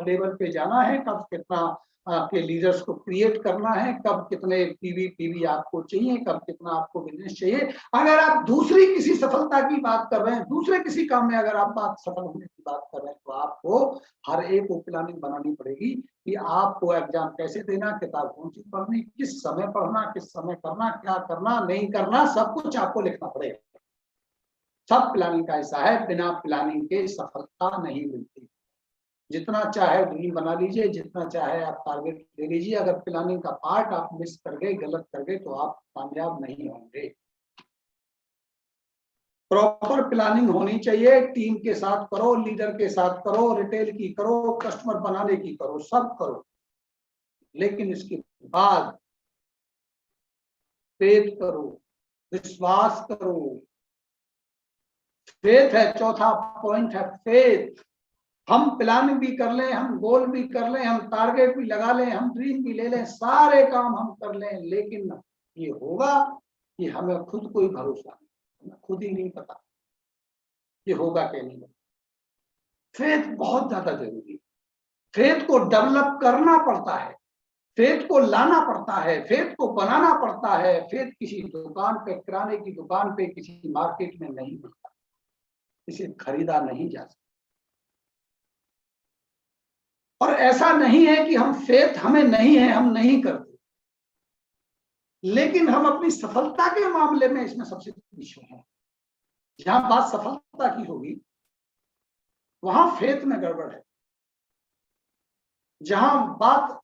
लेवल पे जाना है, कब कितना आपके लीडर्स को क्रिएट करना है, कब कितने पीवी आपको चाहिए, कब कितना आपको बिजनेस चाहिए। अगर आप दूसरी किसी सफलता की बात कर रहे हैं, दूसरे किसी काम में अगर आप सफल होने की बात कर रहे हैं, तो आपको हर एक को प्लानिंग बनानी पड़ेगी कि आपको एग्जाम कैसे देना, किताब कौन सी पढ़नी, किस समय पढ़ना, किस समय करना, क्या करना नहीं करना, सब कुछ आपको लिखना पड़ेगा। सब प्लानिंग का हिस्सा है, बिना प्लानिंग के सफलता नहीं मिलती। जितना चाहे ड्रीम बना लीजिए, जितना चाहे आप टारगेट ले लीजिए, अगर प्लानिंग का पार्ट आप मिस कर गए, गलत कर गए, तो आप कामयाब नहीं होंगे। प्रॉपर प्लानिंग होनी चाहिए, टीम के साथ करो, लीडर के साथ करो, रिटेल की करो, कस्टमर बनाने की करो, सब करो, लेकिन इसके बाद फेथ करो, विश्वास करो। फेथ है, चौथा पॉइंट है फेथ। हम प्लान भी कर लें, हम गोल भी कर लें, हम टारगेट भी लगा लें, हम ड्रीम भी ले लें, सारे काम हम कर लें, लेकिन ये होगा कि हमें खुद कोई भरोसा नहीं, खुद ही नहीं पता ये होगा कि नहीं। फेथ बहुत ज्यादा जरूरी है, फेथ को डेवलप करना पड़ता है, फेथ को लाना पड़ता है, फेथ को बनाना पड़ता है। फेथ किसी दुकान पे, किराने की दुकान पे, किसी मार्केट में नहीं मिलता, इसे खरीदा नहीं जा सकता। और ऐसा नहीं है कि हम फेथ हमें नहीं है, हम नहीं करते, लेकिन हम अपनी सफलता के मामले में इसमें सबसे पीछे हैं। जहां बात सफलता की होगी वहां फेथ में गड़बड़ है, जहां बात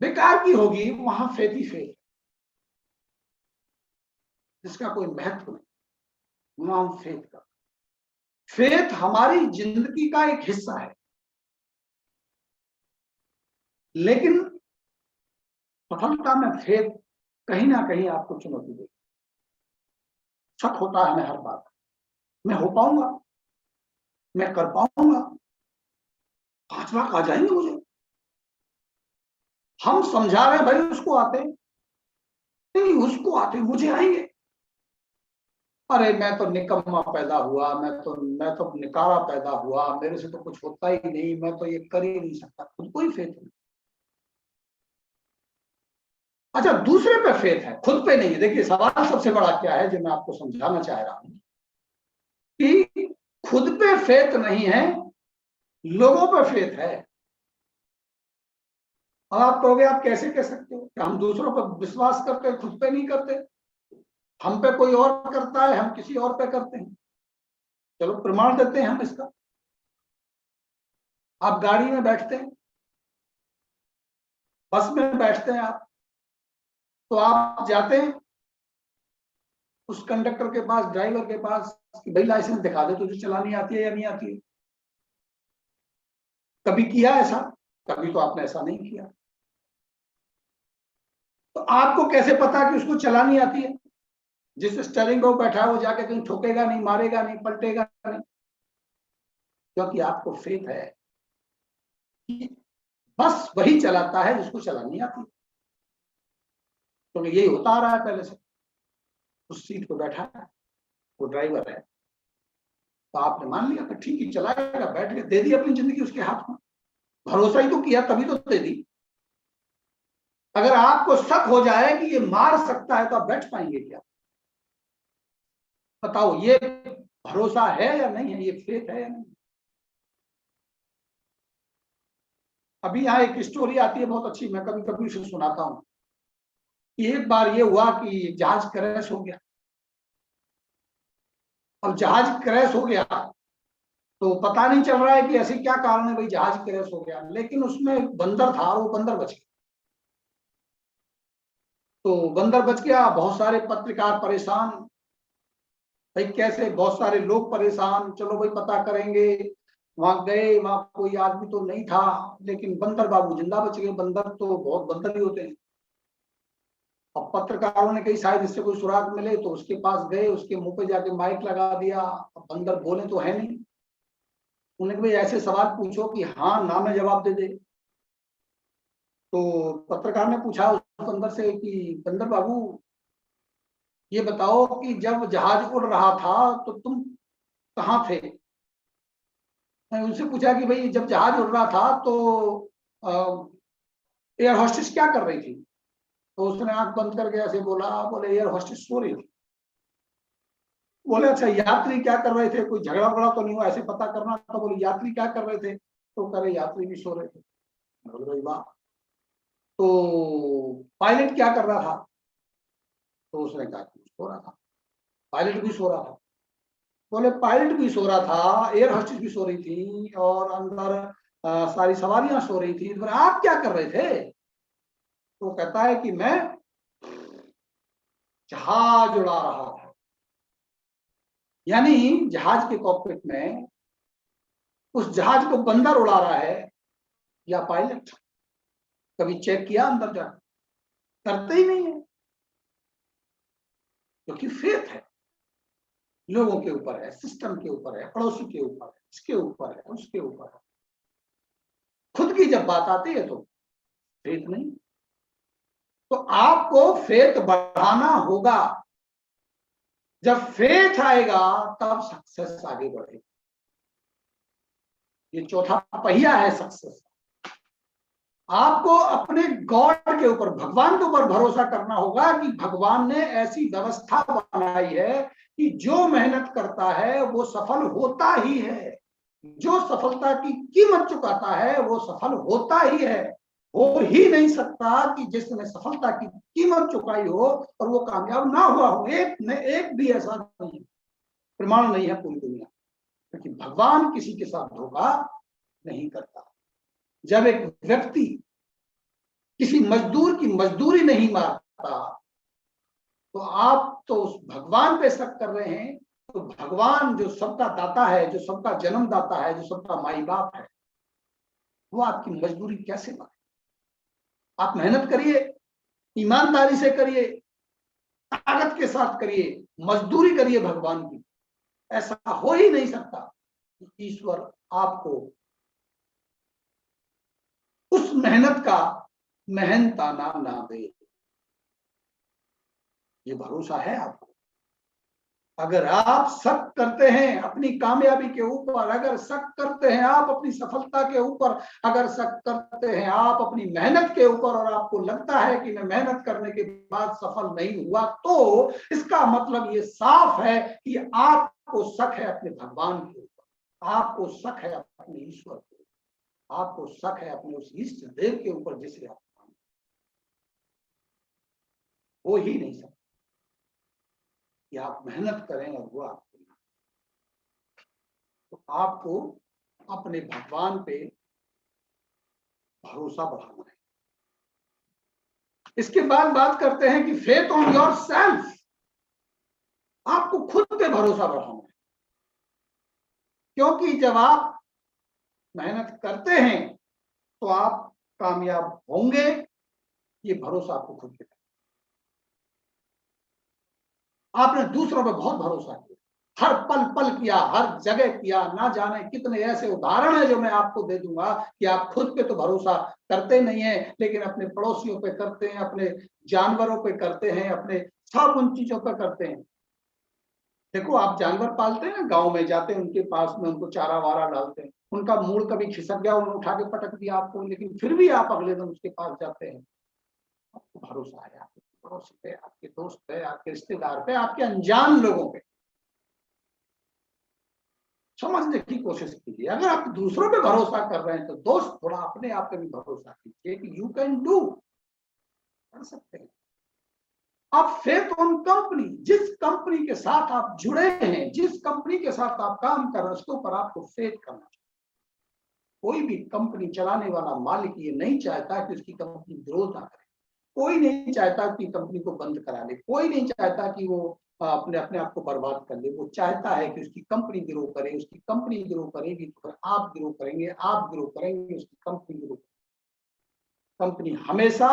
बेकार की होगी वहां फेथ ही फेथ, जिसका कोई महत्व नहीं, वहां हम फेथ का। फेथ हमारी जिंदगी का एक हिस्सा है, लेकिन सफलता में फेथ कहीं ना कहीं आपको चुनौती देगी। शक होता है मैं हर बात, मैं हो पाऊंगा, मैं कर पाऊंगा, 5 लाख आ जाएंगे मुझे। हम समझा रहे हैं भाई उसको आते नहीं, उसको आते मुझे आएंगे। अरे मैं तो निकम्मा पैदा हुआ, मैं तो निकारा पैदा हुआ, मेरे से तो कुछ होता ही नहीं, मैं तो ये कर ही नहीं सकता, खुद को ही फेथ नहीं। अच्छा दूसरे पे फेथ है, खुद पे नहीं है। देखिए सवाल सबसे बड़ा क्या है जो मैं आपको समझाना चाह रहा हूं, कि खुद पे फेथ नहीं है, लोगों पे फेथ है। अब आप कहोगे आप कैसे कह सकते हो कि हम दूसरों पर विश्वास करते हैं, खुद पे नहीं करते? हम पे कोई और करता है, हम किसी और पे करते हैं। चलो प्रमाण देते हैं हम इसका। आप गाड़ी में बैठते हैं, बस में बैठते हैं आप, तो आप जाते हैं उस कंडक्टर के पास, ड्राइवर के पास कि भाई लाइसेंस दिखा दे, तुझे चलानी आती है या नहीं आती है? कभी किया ऐसा? कभी तो आपने ऐसा नहीं किया। तो आपको कैसे पता कि उसको चलानी आती है? जिस स्टीयरिंग पर बैठा है वो जाके कहीं ठोकेगा नहीं, मारेगा नहीं, पलटेगा नहीं, क्योंकि आपको फेथ है कि बस वही चलाता है जिसको चलानी आती है। तो यही होता आ रहा है पहले से। उस सीट पर बैठा है, वो ड्राइवर है, तो आपने मान लिया कि ठीक ही चलाएगा, बैठ के दे दी अपनी जिंदगी उसके हाथ में। भरोसा ही तो किया, तभी तो दे दी। अगर आपको शक हो जाए कि ये मार सकता है तो आप बैठ पाएंगे क्या? बताओ, ये भरोसा है या नहीं है? ये फेथ है या नहीं? अभी यहाँ एक स्टोरी आती है बहुत अच्छी, मैं कभी कभी उसे सुनाता हूँ। एक बार ये हुआ कि जहाज क्रैश हो गया। अब जहाज क्रैश हो गया तो पता नहीं चल रहा है कि ऐसे क्या कारण है भाई जहाज क्रैश हो गया, लेकिन उसमें एक बंदर था और वो बंदर बच गया। तो बंदर बच गया, बहुत सारे पत्रकार परेशान, भाई कैसे, बहुत सारे लोग परेशान, चलो भाई पता करेंगे। वहां गए, वहां कोई आदमी तो नहीं था, लेकिन बंदर बाबू जिंदा बच गए। बंदर तो बहुत बंदर ही होते हैं। अब पत्रकारों ने कही शायद इससे कोई सुराग मिले, तो उसके पास गए, उसके मुंह पे जाके माइक लगा दिया। अब बंदर बोले तो है नहीं, उन्होंने भाई ऐसे सवाल पूछो कि हाँ ना में जवाब दे दे। तो पत्रकार ने पूछा उस बंदर से कि बंदर बाबू ये बताओ कि जब जहाज उड़ रहा था तो तुम कहाँ थे? मैंने उनसे पूछा कि भाई जब जहाज उड़ रहा था तो एयर होस्टेस क्या कर रही थी? तो उसने आंख बंद करके ऐसे बोला, बोले एयर होस्टेस सो रही थी। बोले अच्छा यात्री क्या कर रहे थे, कोई झगड़ा वगड़ा तो नहीं हुआ, ऐसे पता करना था। बोले यात्री क्या कर रहे थे? तो कह रहे यात्री भी सो रहे थे। बोले भाई वाह। तो पायलट क्या कर रहा था? तो उसने कहा कि सो रहा था। पायलट भी सो रहा था? बोले पायलट भी सो रहा था, एयर होस्टेस भी सो रही थी, और अंदर सारी सवारियां सो रही थी। तो बोले आप क्या कर रहे थे? तो कहता है कि मैं जहाज उड़ा रहा था। यानी जहाज के कॉकपिट में उस जहाज को बंदर उड़ा रहा है या पायलट? कभी चेक किया अंदर जा? करते ही नहीं है, क्योंकि फेथ है। लोगों के ऊपर है, सिस्टम के ऊपर है, पड़ोसी के ऊपर है, इसके ऊपर है, उसके ऊपर है। खुद की जब बात आती है तो फेथ नहीं। तो आपको फेथ बढ़ाना होगा। जब फेथ आएगा तब सक्सेस आगे बढ़ेगी। ये चौथा पहिया है सक्सेस। आपको अपने गॉड के ऊपर, भगवान के ऊपर भरोसा करना होगा कि भगवान ने ऐसी व्यवस्था बनाई है कि जो मेहनत करता है वो सफल होता ही है। जो सफलता की कीमत चुकाता है वो सफल होता ही है। हो ही नहीं सकता कि जिसने सफलता की कीमत चुकाई हो और वो कामयाब ना हुआ हो। एक भी ऐसा नहीं, प्रमाण नहीं है पूरी दुनिया, क्योंकि भगवान किसी के साथ धोखा नहीं करता। जब एक व्यक्ति किसी मजदूर की मजदूरी नहीं मारता तो आप तो उस भगवान पे शक कर रहे हैं। तो भगवान जो सबका दाता है, जो सबका जन्मदाता है, जो सबका माई बाप है, वो आपकी मजदूरी कैसे मारे? आप मेहनत करिए, ईमानदारी से करिए, ताकत के साथ करिए, मजदूरी करिए भगवान की। ऐसा हो ही नहीं सकता कि ईश्वर आपको उस मेहनत का मेहनताना ना दे। ये भरोसा है आपको? अगर आप शक करते हैं अपनी कामयाबी के ऊपर, अगर शक करते हैं आप अपनी सफलता के ऊपर, अगर शक करते हैं आप अपनी मेहनत के ऊपर और आपको लगता है कि मैं मेहनत करने के बाद सफल नहीं हुआ, तो इसका मतलब ये साफ है कि आपको शक है अपने भगवान के ऊपर, आपको शक है अपने ईश्वर के ऊपर, आपको शक है अपने उस इष्ट देव के ऊपर जिसे आप हो ही नहीं सकते कि आप मेहनत करें और वो आपको ना। तो आपको अपने भगवान पे भरोसा बढ़ाना है। इसके बाद बात करते हैं कि फेथ ऑन योर सेल्फ, आपको खुद पे भरोसा बढ़ाना है, क्योंकि जब आप मेहनत करते हैं तो आप कामयाब होंगे, ये भरोसा आपको खुद पे। आपने दूसरों पे बहुत भरोसा किया, हर पल पल किया, हर जगह किया, ना जाने कितने ऐसे उदाहरण है जो मैं आपको दे दूंगा कि आप खुद पे तो भरोसा करते नहीं है, लेकिन अपने पड़ोसियों पे करते हैं, अपने जानवरों पे करते हैं, अपने सब उन चीजों पे करते हैं। देखो, आप जानवर पालते हैं, गांव में जाते हैं, उनके पास में उनको चारा वारा डालते हैं, उनका मूड कभी खिसक गया, उन्होंने उठा के पटक दिया आपको, लेकिन फिर भी आप अगले दिन उसके पास जाते हैं। आपको भरोसा है आपके पड़ोसी पे, आपके दोस्त पे, आपके रिश्तेदार पे, आपके अनजान लोगों पे। समझने की कोशिश कीजिए, अगर आप दूसरों पे भरोसा कर रहे हैं तो दोस्त थोड़ा अपने आप पे भी भरोसा कीजिए कि यू कैन डू, कर सकते हैं। आप फेथ ऑन कंपनी, जिस कंपनी के साथ आप जुड़े हैं, जिस कंपनी के साथ आप काम कर रहे हैं, उसके ऊपर आपको फेथ करना चाहिए। कोई भी कंपनी चलाने वाला मालिक ये नहीं चाहता कि उसकी कंपनी ग्रोथ ना करे, कोई नहीं चाहता कि कंपनी को बंद करा ले, कोई नहीं चाहता कि वो अपने अपने आप को बर्बाद कर ले। वो चाहता है कि उसकी कंपनी ग्रो करे, उसकी कंपनी ग्रो करेगी तो फिर आप ग्रो करेंगे, आप ग्रो करेंगे, उसकी कंपनी ग्रो। कंपनी हमेशा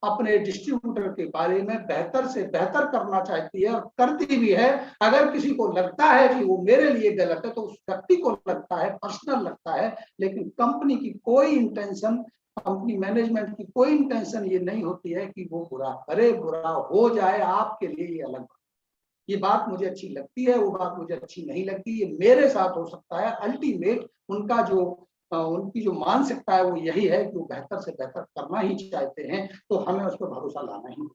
अपने डिस्ट्रीब्यूटर के बारे में बेहतर से बेहतर करना चाहती है और करती भी है। अगर किसी को लगता है कि वो मेरे लिए गलत है तो उस व्यक्ति को लगता है, पर्सनल लगता है, लेकिन कंपनी की कोई इंटेंशन, कंपनी मैनेजमेंट की कोई इंटेंशन ये नहीं होती है कि वो बुरा करे, बुरा हो जाए आपके लिए, ये अलग। ये बात मुझे अच्छी लगती है, वो बात मुझे अच्छी नहीं लगती, ये मेरे साथ हो सकता है। अल्टीमेट उनका जो उनकी जो मानसिकता है वो यही है कि वो बेहतर से बेहतर करना ही चाहते हैं, तो हमें उस पर भरोसा लाना ही।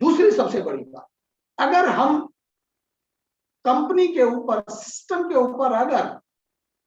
दूसरी सबसे बड़ी बात, अगर हम कंपनी के ऊपर, सिस्टम के ऊपर अगर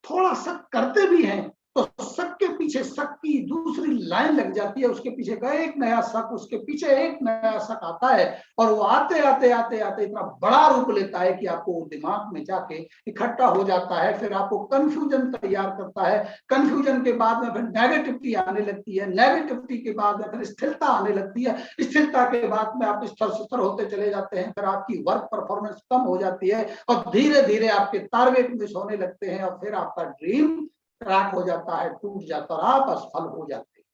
थोड़ा शक करते भी हैं तो शक के पीछे शक की दूसरी लाइन लग जाती है, उसके पीछे का एक नया शक, उसके पीछे एक नया शक आता है, और वो आते आते आते आते इतना बड़ा रूप लेता है कि आपको दिमाग में जाके इकट्ठा हो जाता है, फिर आपको कंफ्यूजन तैयार करता है। कंफ्यूजन के बाद में फिर नेगेटिविटी आने लगती है, नेगेटिविटी के बाद में फिर स्थिरता आने लगती है, स्थिरता के बाद में आप स्तर होते चले जाते हैं, फिर आपकी वर्क परफॉर्मेंस कम हो जाती है और धीरे धीरे आपके टारगेट मिस होने लगते हैं, और फिर आपका ड्रीम क्रैक हो जाता है, टूट जाता है, आप असफल हो जाते हैं।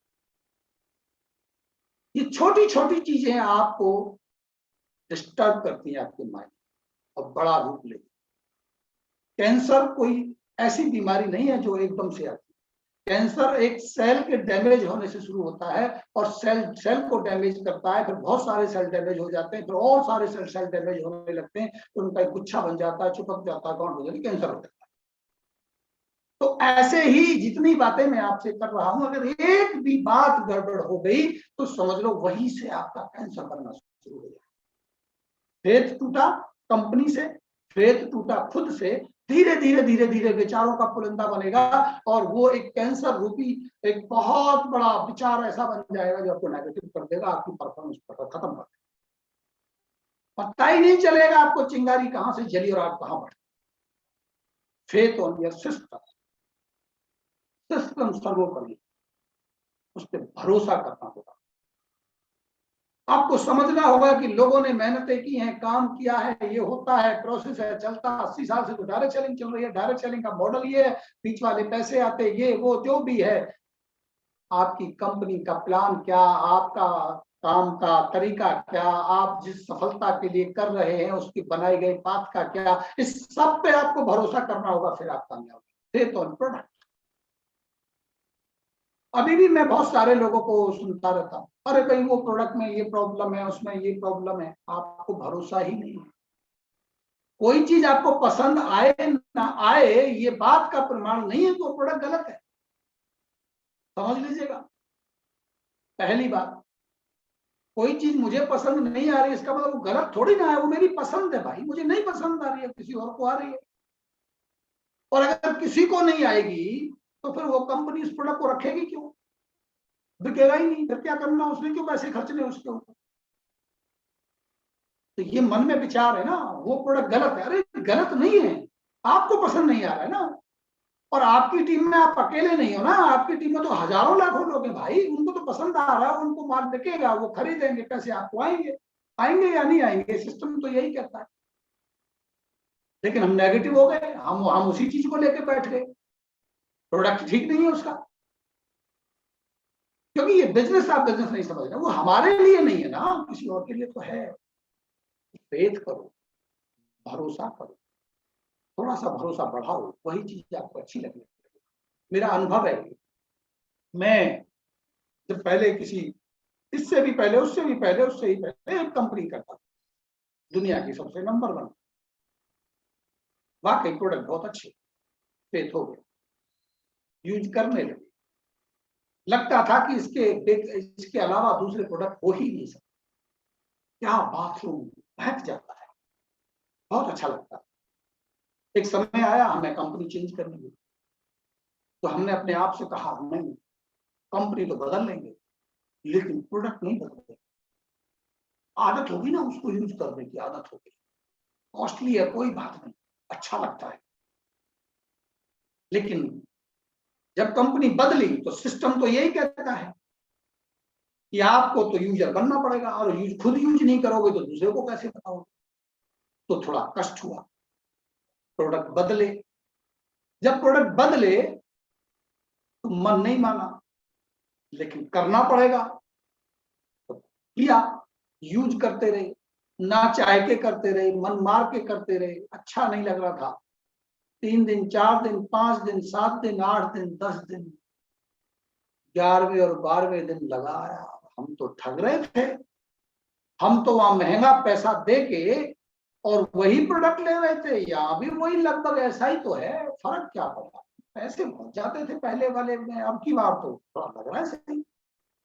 ये छोटी छोटी चीजें आपको डिस्टर्ब करती हैं आपके माइंड और बड़ा रूप लेती। कैंसर कोई ऐसी बीमारी नहीं है जो एकदम से आती है। कैंसर एक सेल के डैमेज होने से शुरू होता है और सेल को डैमेज करता है, फिर बहुत सारे सेल डैमेज हो जाते हैं, फिर और सारे सेल डैमेज होने लगते हैं, तो उनका एक गुच्छा बन जाता है, चिपक जाता है, गांठ हो जाती है, कैंसर हो जाता है। तो ऐसे ही जितनी बातें मैं आपसे कर रहा हूं, अगर एक भी बात गड़बड़ हो गई तो समझ लो वहीं से आपका कैंसर बनना शुरू हो जाए। फेथ टूटा कंपनी से, फेथ टूटा खुद से, धीरे धीरे धीरे धीरे विचारों का पुलिंदा बनेगा और वो एक कैंसर रूपी एक बहुत बड़ा विचार ऐसा बन जाएगा जो आपको नेगेटिव कर देगा, आपकी परफॉर्मेंस खत्म कर देगा। पता ही नहीं चलेगा आपको चिंगारी कहां से जली और आग कहां बढ़ी। Faith on your system, system सर्वोपरि, उस पर भरोसा करना होगा। आपको समझना होगा कि लोगों ने मेहनतें की हैं, काम किया है, ये होता है, प्रोसेस है, चलता 80 साल से तो डायरेक्ट सेलिंग चल रही है, डायरेक्ट सेलिंग का मॉडल ये है, बीच वाले पैसे आते, ये वो जो भी है। आपकी कंपनी का प्लान क्या, आपका काम का तरीका क्या, आप जिस सफलता के लिए कर रहे हैं उसकी बनाई गई पाथ का क्या, इस सब पे आपको भरोसा करना होगा, फिर आप कामयाब होंगे। Faith on product. अभी भी मैं बहुत सारे लोगों को सुनता रहता हूँ, अरे भाई वो प्रोडक्ट में ये प्रॉब्लम है, उसमें ये प्रॉब्लम है, आपको भरोसा ही नहीं है। कोई चीज आपको पसंद आए ना आए ये बात का प्रमाण नहीं है कि वो प्रोडक्ट गलत है, समझ लीजिएगा। पहली बात, कोई चीज मुझे पसंद नहीं आ रही इसका मतलब वो गलत थोड़ी ना है, वो मेरी पसंद है भाई, मुझे नहीं पसंद आ रही है, किसी और को आ रही है। और अगर किसी को नहीं आएगी तो फिर वो कंपनी उस प्रोडक्ट को रखेगी क्यों, बिकेगा ही नहीं, फिर क्या करना उसने, क्यों पैसे खर्चने उसके ऊपर। तो ये मन में विचार है ना, वो प्रोडक्ट गलत है, अरे गलत नहीं है, आपको पसंद नहीं आ रहा है ना। और आपकी टीम में आप अकेले नहीं हो ना, आपकी टीम में तो हजारों लाखों लोग हैं भाई, उनको तो पसंद आ रहा है, उनको माल बिकेगा, वो खरीदेंगे, पैसे आपको आएंगे, आएंगे या नहीं आएंगे, सिस्टम तो यही कहता है। लेकिन हम नेगेटिव हो गए, हम उसी चीज को लेकर बैठ गए, प्रोडक्ट ठीक नहीं है उसका, क्योंकि ये बिजनेस, आप बिजनेस नहीं समझ रहे, वो हमारे लिए नहीं है ना, किसी और के लिए तो है। फेथ करो, भरोसा करो, थोड़ा सा भरोसा बढ़ाओ, वही चीज आपको अच्छी लगने लगेगी। मेरा अनुभव है, मैं जब पहले किसी, इससे भी पहले, उससे भी पहले, उससे ही पहले एक कंपनी करता था, दुनिया की सबसे नंबर 1, वाकई प्रोडक्ट बहुत अच्छे, फेथ हो गया, यूज करने लगे, लगता था कि इसके अलावा दूसरे प्रोडक्ट हो ही नहीं सकते, क्या बाथरूम बहक जाता है, बहुत अच्छा लगता है। एक समय आया हमें कंपनी चेंज करनी हुई, तो हमने अपने आप से कहा नहीं, कंपनी तो बदल लेंगे लेकिन प्रोडक्ट नहीं बदलेंगे, आदत होगी ना उसको यूज करने की, आदत होगी, कॉस्टली है कोई बात नहीं, अच्छा लगता है। लेकिन जब कंपनी बदली तो सिस्टम तो यही कहता है कि आपको तो यूजर बनना पड़ेगा, और खुद यूज नहीं करोगे तो दूसरे को कैसे बताओगे। तो थोड़ा कष्ट हुआ, प्रोडक्ट बदले, जब प्रोडक्ट बदले तो मन नहीं माना, लेकिन करना पड़ेगा तो किया, यूज करते रहे, ना चाह के करते रहे, मन मार के करते रहे, अच्छा नहीं लग रहा था, 3 दिन 4 दिन 5 दिन 7 दिन 8 दिन 10 दिन, 11वें और 12वें दिन लगाया, हम तो ठग रहे थे, हम तो वहां महंगा पैसा दे के और वही प्रोडक्ट ले रहे थे, यहाँ भी वही लगभग ऐसा ही तो है, फर्क क्या पड़ा, पैसे पहुंच जाते थे पहले वाले में, अब की बार तो थोड़ा लग रहा है सही,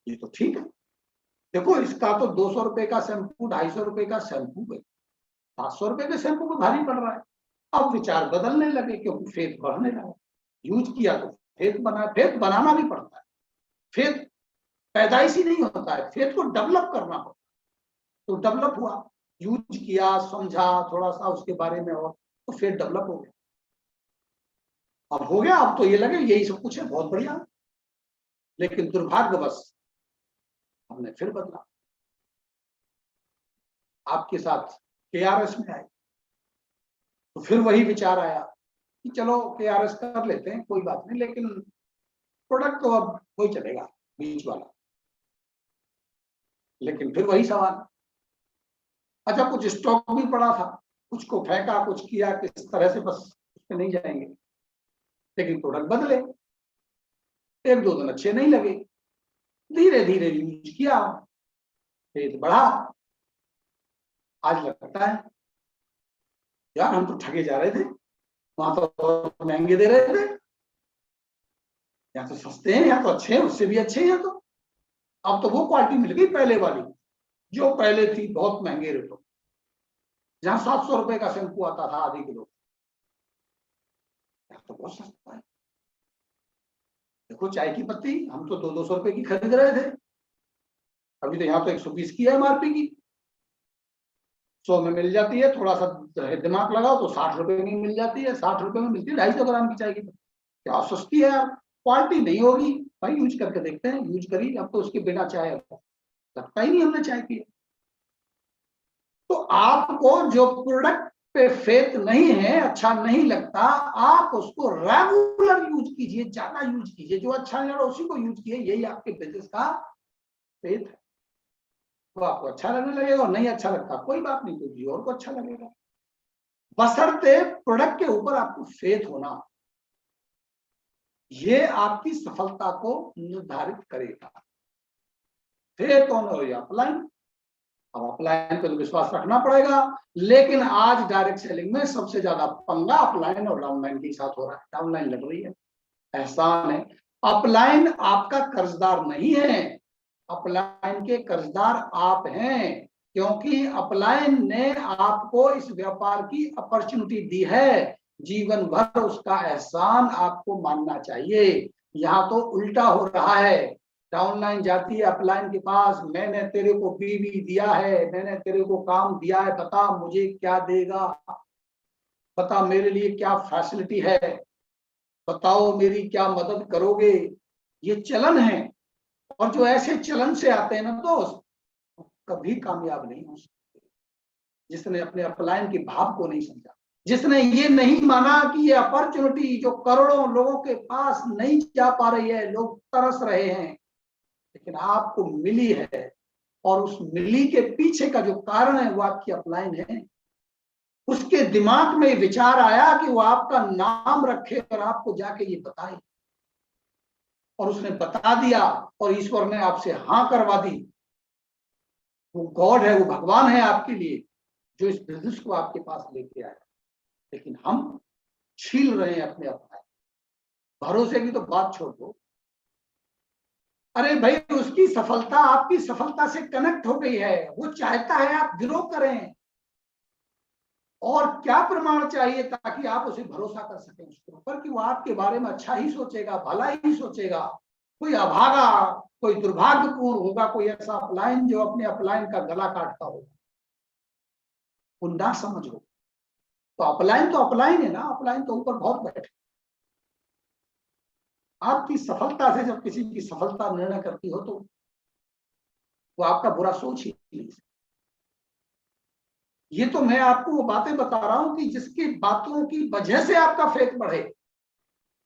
ये तो ठीक है। देखो इसका तो 200 रुपए का शैम्पू, 250 रुपए का शैम्पू, 700 रुपए के शैम्पू को भारी पड़ रहा है। अब विचार बदलने लगे क्योंकि फेथ बढ़ने लगा, यूज किया तो फेथ बना, फेथ बनाना भी पड़ता है, फेथ पैदाइशी नहीं होता है, फेथ को डेवलप करना पड़ता है, तो डेवलप हुआ, यूज किया, समझा थोड़ा सा उसके बारे में, और तो फेथ डेवलप हो गया, अब हो गया, अब तो ये लगे यही सब कुछ है, बहुत बढ़िया। लेकिन दुर्भाग्यवश हमने फिर बदला, आपके साथ केआरएस में आए, तो फिर वही विचार आया कि चलो केआरएस कर लेते हैं, कोई बात नहीं, लेकिन प्रोडक्ट तो अब वही चलेगा, बीच वाला। लेकिन फिर वही सवाल, अच्छा कुछ स्टॉक भी पड़ा था, कुछ को फेंका, कुछ किया, किस तरह से, बस उस पर नहीं जाएंगे, लेकिन प्रोडक्ट बदले, 1-2 दिन अच्छे नहीं लगे, धीरे धीरे यूज किया, फेथ बढ़ा, आज लगता है यार हम तो ठगे जा रहे थे, वहां तो महंगे दे रहे थे, या तो सस्ते हैं या तो अच्छे हैं, उससे भी अच्छे हैं, तो अब तो वो क्वालिटी मिल गई पहले वाली, जो पहले थी बहुत महंगे रेटों, जहां 700 रुपए का शैम्पू आता था आधे किलो, तो बहुत सस्ता है। देखो चाय की पत्ती हम तो 200 रुपए की खरीद रहे थे, अभी तो यहाँ तो 120 की है एमआरपी की, 100 में मिल जाती है, थोड़ा सा दिमाग लगाओ तो 60 रुपए में मिल जाती है, 60 रुपए में मिलती है 250 ग्राम की चाय की पत्ती, क्या सस्ती है यार। क्वालिटी नहीं होगी भाई, यूज करके देखते हैं, यूज करी, अब तो उसके बिना चाय लगता ही नहीं हमने चाय पी। तो आपको जो प्रोडक्ट पे फेथ नहीं है, अच्छा नहीं लगता, आप उसको रेगुलर यूज कीजिए, ज्यादा यूज कीजिए, जो अच्छा नहीं लग रहा उसी को यूज कीजिए, यही आपके बिजनेस का फेथ है। तो आपको अच्छा लगने लगेगा, और नहीं अच्छा लगता कोई बात नहीं, तो किसी और को अच्छा लगेगा, बशर्ते प्रोडक्ट के ऊपर आपको फेथ होना, ये आपकी सफलता को निर्धारित करेगा। फेथ ऑन योर अपलाइन, अब अपलाइन पे तो विश्वास रखना पड़ेगा, लेकिन आज डायरेक्ट सेलिंग में सबसे ज्यादा पंगा अपलाइन और डाउनलाइन के साथ हो रहा है। डाउनलाइन लग रही है, एहसान है। अपलाइन आपका कर्जदार नहीं है, अपलाइन के कर्जदार आप हैं, क्योंकि अपलाइन ने आपको इस व्यापार की अपॉर्चुनिटी दी है। जीवन भर उसका एहसान आपको मानना चाहिए। यहाँ तो उल्टा हो रहा है, डाउनलाइन जाती है अपलाइन के पास, मैंने तेरे को बीवी दिया है, मैंने तेरे को काम दिया है, बता मुझे क्या देगा, बता मेरे लिए क्या फैसिलिटी है, बताओ मेरी क्या मदद करोगे। ये चलन है, और जो ऐसे चलन से आते हैं ना दोस्त, कभी कामयाब नहीं हो सकते। जिसने अपने अपलाइन के भाव को नहीं समझा, जिसने ये नहीं माना कि ये अपॉर्चुनिटी जो करोड़ों लोगों के पास नहीं जा पा रही है, लोग तरस रहे हैं, लेकिन आपको मिली है, और उस मिली के पीछे का जो कारण है वो आपकी अपलाइन है। उसके दिमाग में विचार आया कि वो आपका नाम रखे और आपको जाके ये बताए, और उसने बता दिया, और ईश्वर ने आपसे हाँ करवा दी। वो गॉड है, वो भगवान है आपके लिए, जो इस बिजनेस को आपके पास लेके आया। लेकिन हम छील रहे हैं अपने अपना। भरोसे की तो बात छोड़ दो, अरे भाई उसकी सफलता आपकी सफलता से कनेक्ट हो गई है, वो चाहता है आप ग्रो करें। और क्या प्रमाण चाहिए ताकि आप उसे भरोसा कर सकें उसके ऊपर कि वो आपके बारे में अच्छा ही सोचेगा, भला ही सोचेगा। कोई अभागा, कोई दुर्भाग्यपूर्ण होगा, कोई ऐसा अपलाइन जो अपने अपलाइन का गला काटता होगा, वो ना समझो। तो अपलाइन है ना, अपलाइन तो ऊपर बहुत बैठे। आपकी सफलता से जब किसी की सफलता निर्णय करती हो, तो वो आपका बुरा सोच ही नहीं। ये तो मैं आपको वो बातें बता रहा हूं कि जिसकी बातों की वजह से आपका फेथ बढ़े।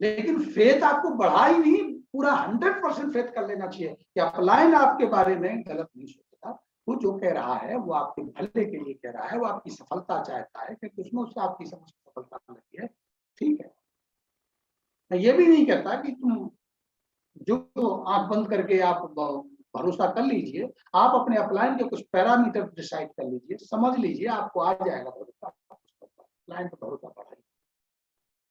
लेकिन फेथ आपको बढ़ा ही नहीं, पूरा 100% फेथ कर लेना चाहिए कि अपलाइन आपके बारे में गलत नहीं सोचता। वो जो कह रहा है वो आपके भले के लिए कह रहा है, वो आपकी सफलता चाहता है, क्योंकि उसमें उससे आपकी सफलता लगी है। ठीक है, मैं ये भी नहीं कहता कि तुम जो आंख बंद करके आप भरोसा कर लीजिए। आप अपने अपलाइन के कुछ पैरामीटर डिसाइड कर लीजिए, समझ लीजिए, आपको आ जाएगा भरोसा। अपलाइन पर भरोसा बढ़ाइए।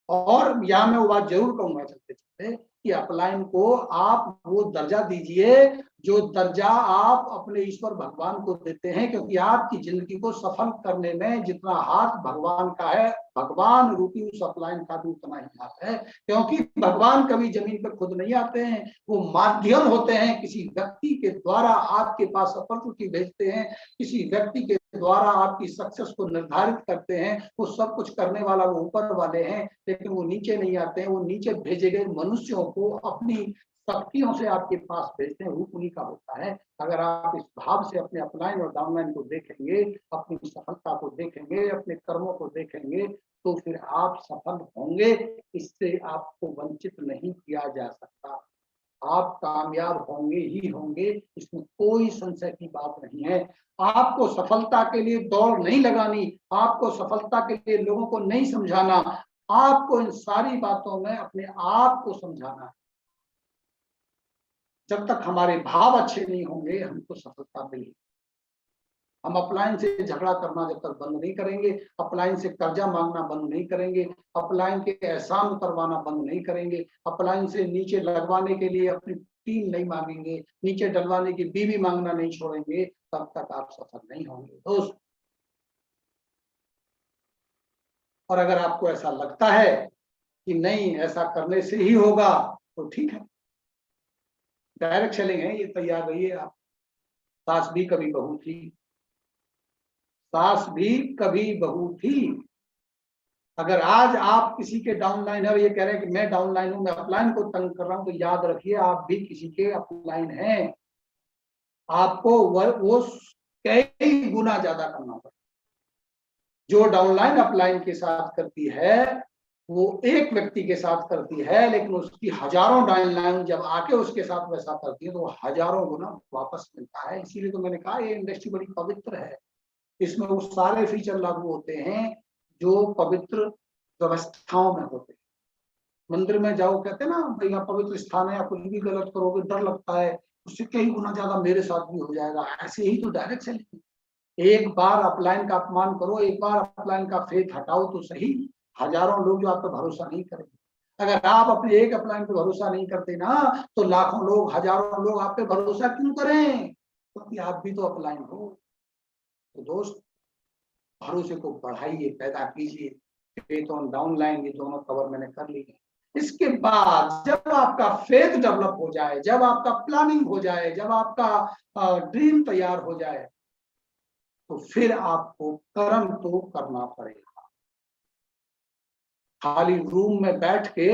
और यहाँ मैं वो बात जरूर कहूंगा चलते चलते कि अपलाइन को आप वो दर्जा दीजिए जो दर्जा आप अपने ईश्वर भगवान को देते हैं, क्योंकि आपकी जिंदगी को सफल करने में जितना हाथ भगवान का है, भगवान रूपी उस अपलाइन का भी उतना ही हाथ है। क्योंकि भगवान कभी जमीन पर खुद नहीं आते हैं, वो माध्यम होते हैं, किसी व्यक्ति के द्वारा आपके पास अपॉर्चुनिटी भेजते हैं, किसी व्यक्ति के द्वारा आपकी सक्सेस को निर्धारित करते हैं। वो सब कुछ करने वाला वो ऊपर वाले हैं, लेकिन वो नीचे नहीं आते हैं। वो नीचे भेजे गए मनुष्यों को अपनी शक्तियों से आपके पास भेजते हैं, रूप उन्हीं का होता है। अगर आप इस भाव से अपने अपलाइन और डाउनलाइन को देखेंगे, अपनी सफलता को देखेंगे, अपने कर्मों को देखेंगे, तो फिर आप सफल होंगे। इससे आपको वंचित नहीं किया जा सकता। आप कामयाब होंगे ही होंगे, इसमें कोई संशय की बात नहीं है। आपको सफलता के लिए दौड़ नहीं लगानी, आपको सफलता के लिए लोगों को नहीं समझाना, आपको इन सारी बातों में अपने आप को समझाना है। जब तक हमारे भाव अच्छे नहीं होंगे, हमको सफलता मिलेगी। हम अपलाइन से झगड़ा करना जब तक बंद नहीं करेंगे, अपलाइन से कर्जा मांगना बंद नहीं करेंगे, अपलाइन के एहसान उतरवाना बंद नहीं करेंगे, अपलाइन से नीचे लगवाने के लिए अपनी टीम नहीं मांगेंगे, नीचे डलवाने की बीवी मांगना नहीं छोड़ेंगे, तब तक आप सफल नहीं होंगे दोस्त। और अगर आपको ऐसा लगता है कि नहीं ऐसा करने से ही होगा, तो ठीक है, डायरेक्ट सेलिंग है, ये तैयार रहिए आप। सास भी कभी बहू थी, सास भी कभी बहू थी। अगर आज आप किसी के डाउनलाइन है और ये कह रहे हैं कि मैं डाउनलाइन हूं, मैं अपलाइन को तंग कर रहा हूं, तो याद रखिए आप भी किसी के अपलाइन हैं। आपको वो कई गुना ज्यादा करना पड़ेगा। जो डाउनलाइन अपलाइन के साथ करती है वो एक व्यक्ति के साथ करती है, लेकिन उसकी हजारों डाउनलाइन जब आके उसके साथ वैसा करती है तो वो हजारों गुना वापस मिलता है। इसीलिए तो मैंने कहा ये इंडस्ट्री बड़ी पवित्र है। इसमें वो सारे फीचर लागू होते हैं जो पवित्र व्यवस्थाओं में होते हैं। मंदिर में जाओ, कहते हैं ना भाई यहाँ पवित्र स्थान है, आप कुछ भी गलत करोगे डर लगता है, उससे कई गुना ज्यादा मेरे साथ भी हो जाएगा। ऐसे ही तो डायरेक्ट सेलिंग, एक बार अपलाइन का अपमान करो, एक बार अपलाइन का फेथ हटाओ तो सही। हजारों लोग जो आप पे भरोसा नहीं करेंगे। अगर आप अपने एक अपलाइन पे भरोसा नहीं करते ना, तो लाखों लोग, हजारों लोग आप पे भरोसा क्यों करें? क्योंकि आप भी तो अपलाइन हो। तो दोस्त, भरोसे को बढ़ाइए, पैदा कीजिए। फेथ ऑन डाउन लाइन, ये दोनों कवर मैंने कर लिए। इसके बाद जब आपका फेथ डेवलप हो जाए, जब आपका प्लानिंग हो जाए, जब आपका ड्रीम तैयार हो जाए, तो फिर आपको कर्म तो करना पड़ेगा। खाली रूम में बैठ के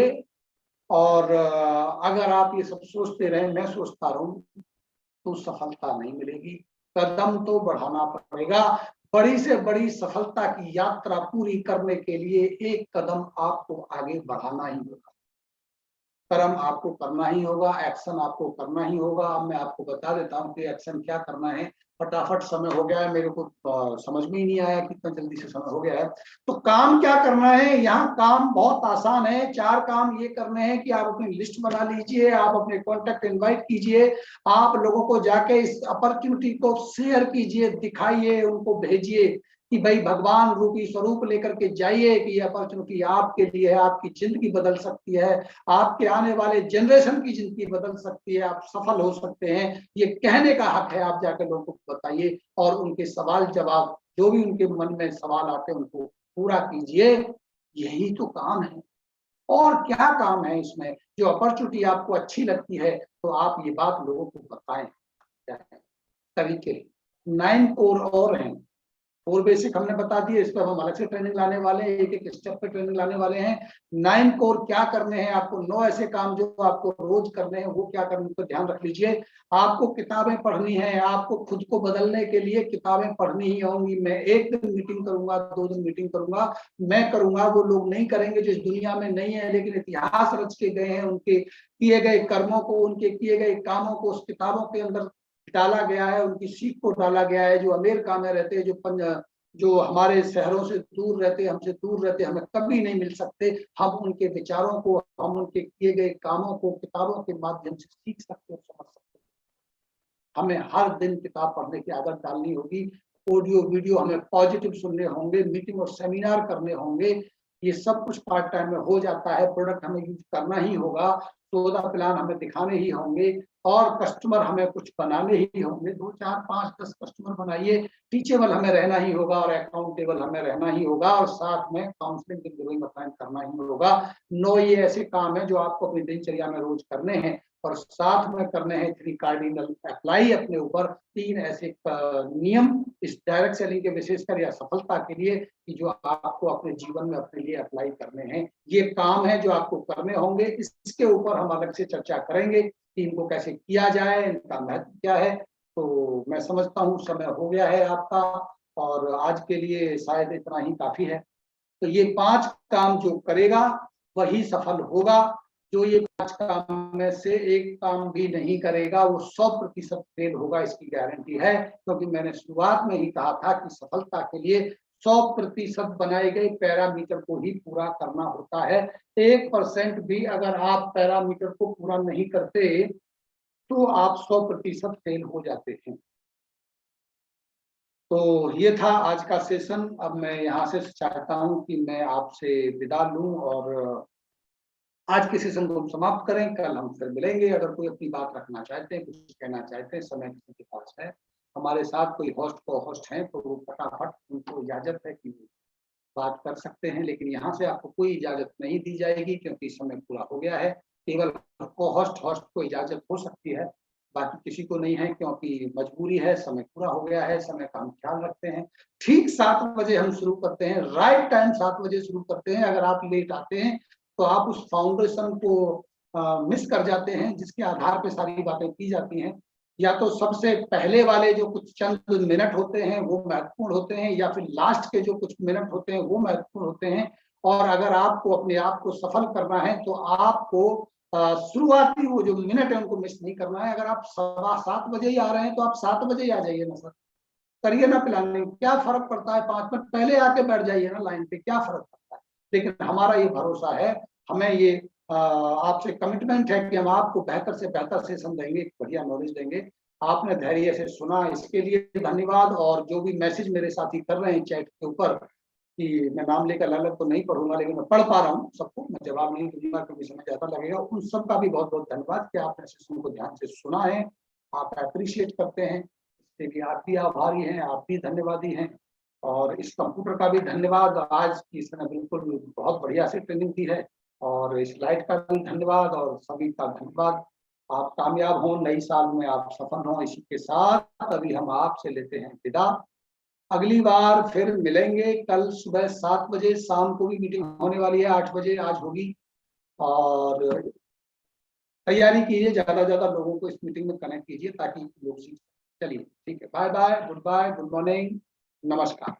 और अगर आप ये सब सोचते रहे, मैं सोचता रहूं, तो सफलता नहीं मिलेगी। कदम तो बढ़ाना पड़ेगा। बड़ी से बड़ी सफलता की यात्रा पूरी करने के लिए एक कदम आपको आगे बढ़ाना ही होगा। कर्म आपको करना ही होगा, एक्शन आपको करना ही होगा। अब मैं आपको बता देता हूँ कि एक्शन क्या करना है। फटाफट, समय हो गया है, मेरे को समझ में ही नहीं आया कितना जल्दी से समय हो गया है। तो काम क्या करना है? यहाँ काम बहुत आसान है। 4 काम ये करने हैं कि आप अपनी लिस्ट बना लीजिए, आप अपने कॉन्टेक्ट इनवाइट कीजिए, आप लोगों को जाके इस अपॉर्चुनिटी को शेयर कीजिए, दिखाइए, उनको भेजिए कि भाई भगवान रूपी स्वरूप लेकर के जाइए कि ये अपॉर्चुनिटी आपके लिए है, आपकी जिंदगी बदल सकती है, आपके आने वाले जनरेशन की जिंदगी बदल सकती है, आप सफल हो सकते हैं। ये कहने का हक है। आप जाकर लोगों को बताइए और उनके सवाल जवाब, जो भी उनके मन में सवाल आते हैं, उनको पूरा कीजिए। यही तो काम है। और क्या काम है इसमें? जो अपॉर्चुनिटी आपको अच्छी लगती है, तो आप ये बात लोगों को बताएं। क्या है तरीके? 9 कोर और हैं। 4 बेसिक हमने बता दिए, इस पर हम अलग से ट्रेनिंग लाने वाले हैं, एक एक स्टेप पे ट्रेनिंग लाने वाले हैं। 9 कोर क्या करने हैं आपको, 9 ऐसे काम जो आपको रोज करने हैं, वो क्या करने को ध्यान रख लीजिए। आपको किताबें पढ़नी है, आपको खुद को बदलने के लिए किताबें पढ़नी ही होंगी। मैं 1 दिन मीटिंग करूंगा, 2 दिन मीटिंग करूंगा, मैं करूंगा, वो लोग नहीं करेंगे जो इस दुनिया में नहीं है, लेकिन इतिहास रच के गए हैं। उनके किए गए कर्मों को, उनके किए गए कामों को उस किताबों के अंदर डाला गया है, उनकी सीख को डाला गया है। जो अमेरिका में रहते हैं, जो हमारे शहरों से दूर रहते, हमसे दूर रहते, हमें कभी नहीं मिल सकते, हम उनके विचारों को, हम उनके किए गए कामों को किताबों के माध्यम से सीख सकते और समझ सकते। हमें हर दिन किताब पढ़ने की आदत डालनी होगी। ऑडियो वीडियो हमें पॉजिटिव सुनने होंगे, मीटिंग और सेमिनार करने होंगे। ये सब कुछ पार्ट टाइम में हो जाता है। प्रोडक्ट हमें यूज करना ही होगा, सौदा प्लान हमें दिखाने ही होंगे, और कस्टमर हमें कुछ बनाने ही होंगे। 2 4 5 10 कस्टमर बनाइए। टीचेबल हमें रहना ही होगा और अकाउंटेबल हमें रहना ही होगा, और साथ में काउंसलिंग की गिविंग असाइन करना ही होगा। 9 ये ऐसे काम है जो आपको अपनी दिनचर्या में रोज करने हैं, और साथ में करने हैं 3 कार्डिनल अप्लाई अपने ऊपर। 3 ऐसे नियम इस डायरेक्ट सेलिंग के विशेषकर या सफलता के लिए, कि जो आपको अपने जीवन में अपने लिए अप्लाई करने हैं। ये काम है जो आपको करने होंगे। इसके ऊपर हम अलग से चर्चा करेंगे कि इनको कैसे किया जाए, इनका महत्व क्या है। तो मैं समझता हूँ समय हो गया है आपका, और आज के लिए शायद इतना ही काफी है। तो ये 5 काम जो करेगा वही सफल होगा। जो ये 5 काम में से एक काम भी नहीं करेगा, वो 100% फेल होगा, इसकी गारंटी है। क्योंकि मैंने शुरुआत में ही कहा था कि सफलता के लिए 100% बनाए गए पैरामीटर को ही पूरा करना होता है। 1% भी अगर आप पैरामीटर को पूरा नहीं करते, तो आप 100% फेल हो जाते हैं। तो ये था आज का सेशन। अब मैं यहाँ से चाहता हूँ कि मैं आपसे विदा लूं, और आज के सेशन को हम समाप्त करें। कल हम फिर मिलेंगे। अगर कोई अपनी बात रखना चाहते हैं, कुछ कहना चाहते हैं, समय किसी के पास है, हमारे साथ कोई होस्ट को होस्ट है, तो वो फटाफट, उनको इजाजत है कि बात कर सकते हैं। लेकिन यहाँ से आपको कोई इजाजत नहीं दी जाएगी, क्योंकि समय पूरा हो गया है। केवल को होस्ट होस्ट को इजाजत हो सकती है, बाकी किसी को नहीं है, क्योंकि मजबूरी है, समय पूरा हो गया है। समय का हम ख्याल रखते हैं। ठीक 7 बजे हम शुरू करते हैं, राइट टाइम 7 बजे शुरू करते हैं। अगर आप लेट आते हैं तो आप उस फाउंडेशन को मिस कर जाते हैं, जिसके आधार पर सारी बातें की जाती हैं। या तो सबसे पहले वाले जो कुछ चंद मिनट होते हैं वो महत्वपूर्ण होते हैं, या फिर लास्ट के जो कुछ मिनट होते हैं वो महत्वपूर्ण होते हैं। और अगर आपको अपने आप को सफल करना है, तो आपको शुरुआती वो जो मिनट है उनको मिस नहीं करना है। अगर आप 7:15 बजे ही आ रहे हैं, तो आप 7 बजे ही आ जाइए ना सर। करिए ना प्लानिंग, क्या फर्क पड़ता है? 5 मिनट पहले आके बैठ जाइए ना लाइन पे, क्या फर्क पड़ता है? लेकिन हमारा ये भरोसा है, हमें ये आपसे कमिटमेंट है कि हम आपको बेहतर से बेहतर सेशन देंगे, बढ़िया नॉलेज देंगे। आपने धैर्य से सुना, इसके लिए धन्यवाद। और जो भी मैसेज मेरे साथी कर रहे हैं चैट के ऊपर, कि मैं नाम लेकर अलग तो नहीं पढ़ूंगा, लेकिन मैं पढ़ पा रहा हूँ सबको, मैं जवाब नहीं दूंगा क्योंकि समय ज्यादा लगेगा। उन सबका भी बहुत बहुत धन्यवाद कि आपने सेशन को ध्यान से सुना है, आप अप्रिशिएट करते हैं, इसके लिए आप भी आभारी हैं, आप भी धन्यवादी हैं। और इस कंप्यूटर का भी धन्यवाद, आज की इसने बिल्कुल बहुत बढ़िया से ट्रेनिंग दी है। और इस लाइट का भी धन्यवाद और सभी का धन्यवाद। आप कामयाब हों, नई साल में आप सफल हों। इसी के साथ अभी हम आपसे लेते हैं विदा। अगली बार फिर मिलेंगे कल सुबह 7 बजे, शाम को भी मीटिंग होने वाली है, 8 बजे आज होगी। और तैयारी कीजिए, ज्यादा ज्यादा लोगों को इस मीटिंग में कनेक्ट कीजिए ताकि लोग सीख। चलिए ठीक है, बाय बाय, गुड मॉर्निंग, नमस्कार।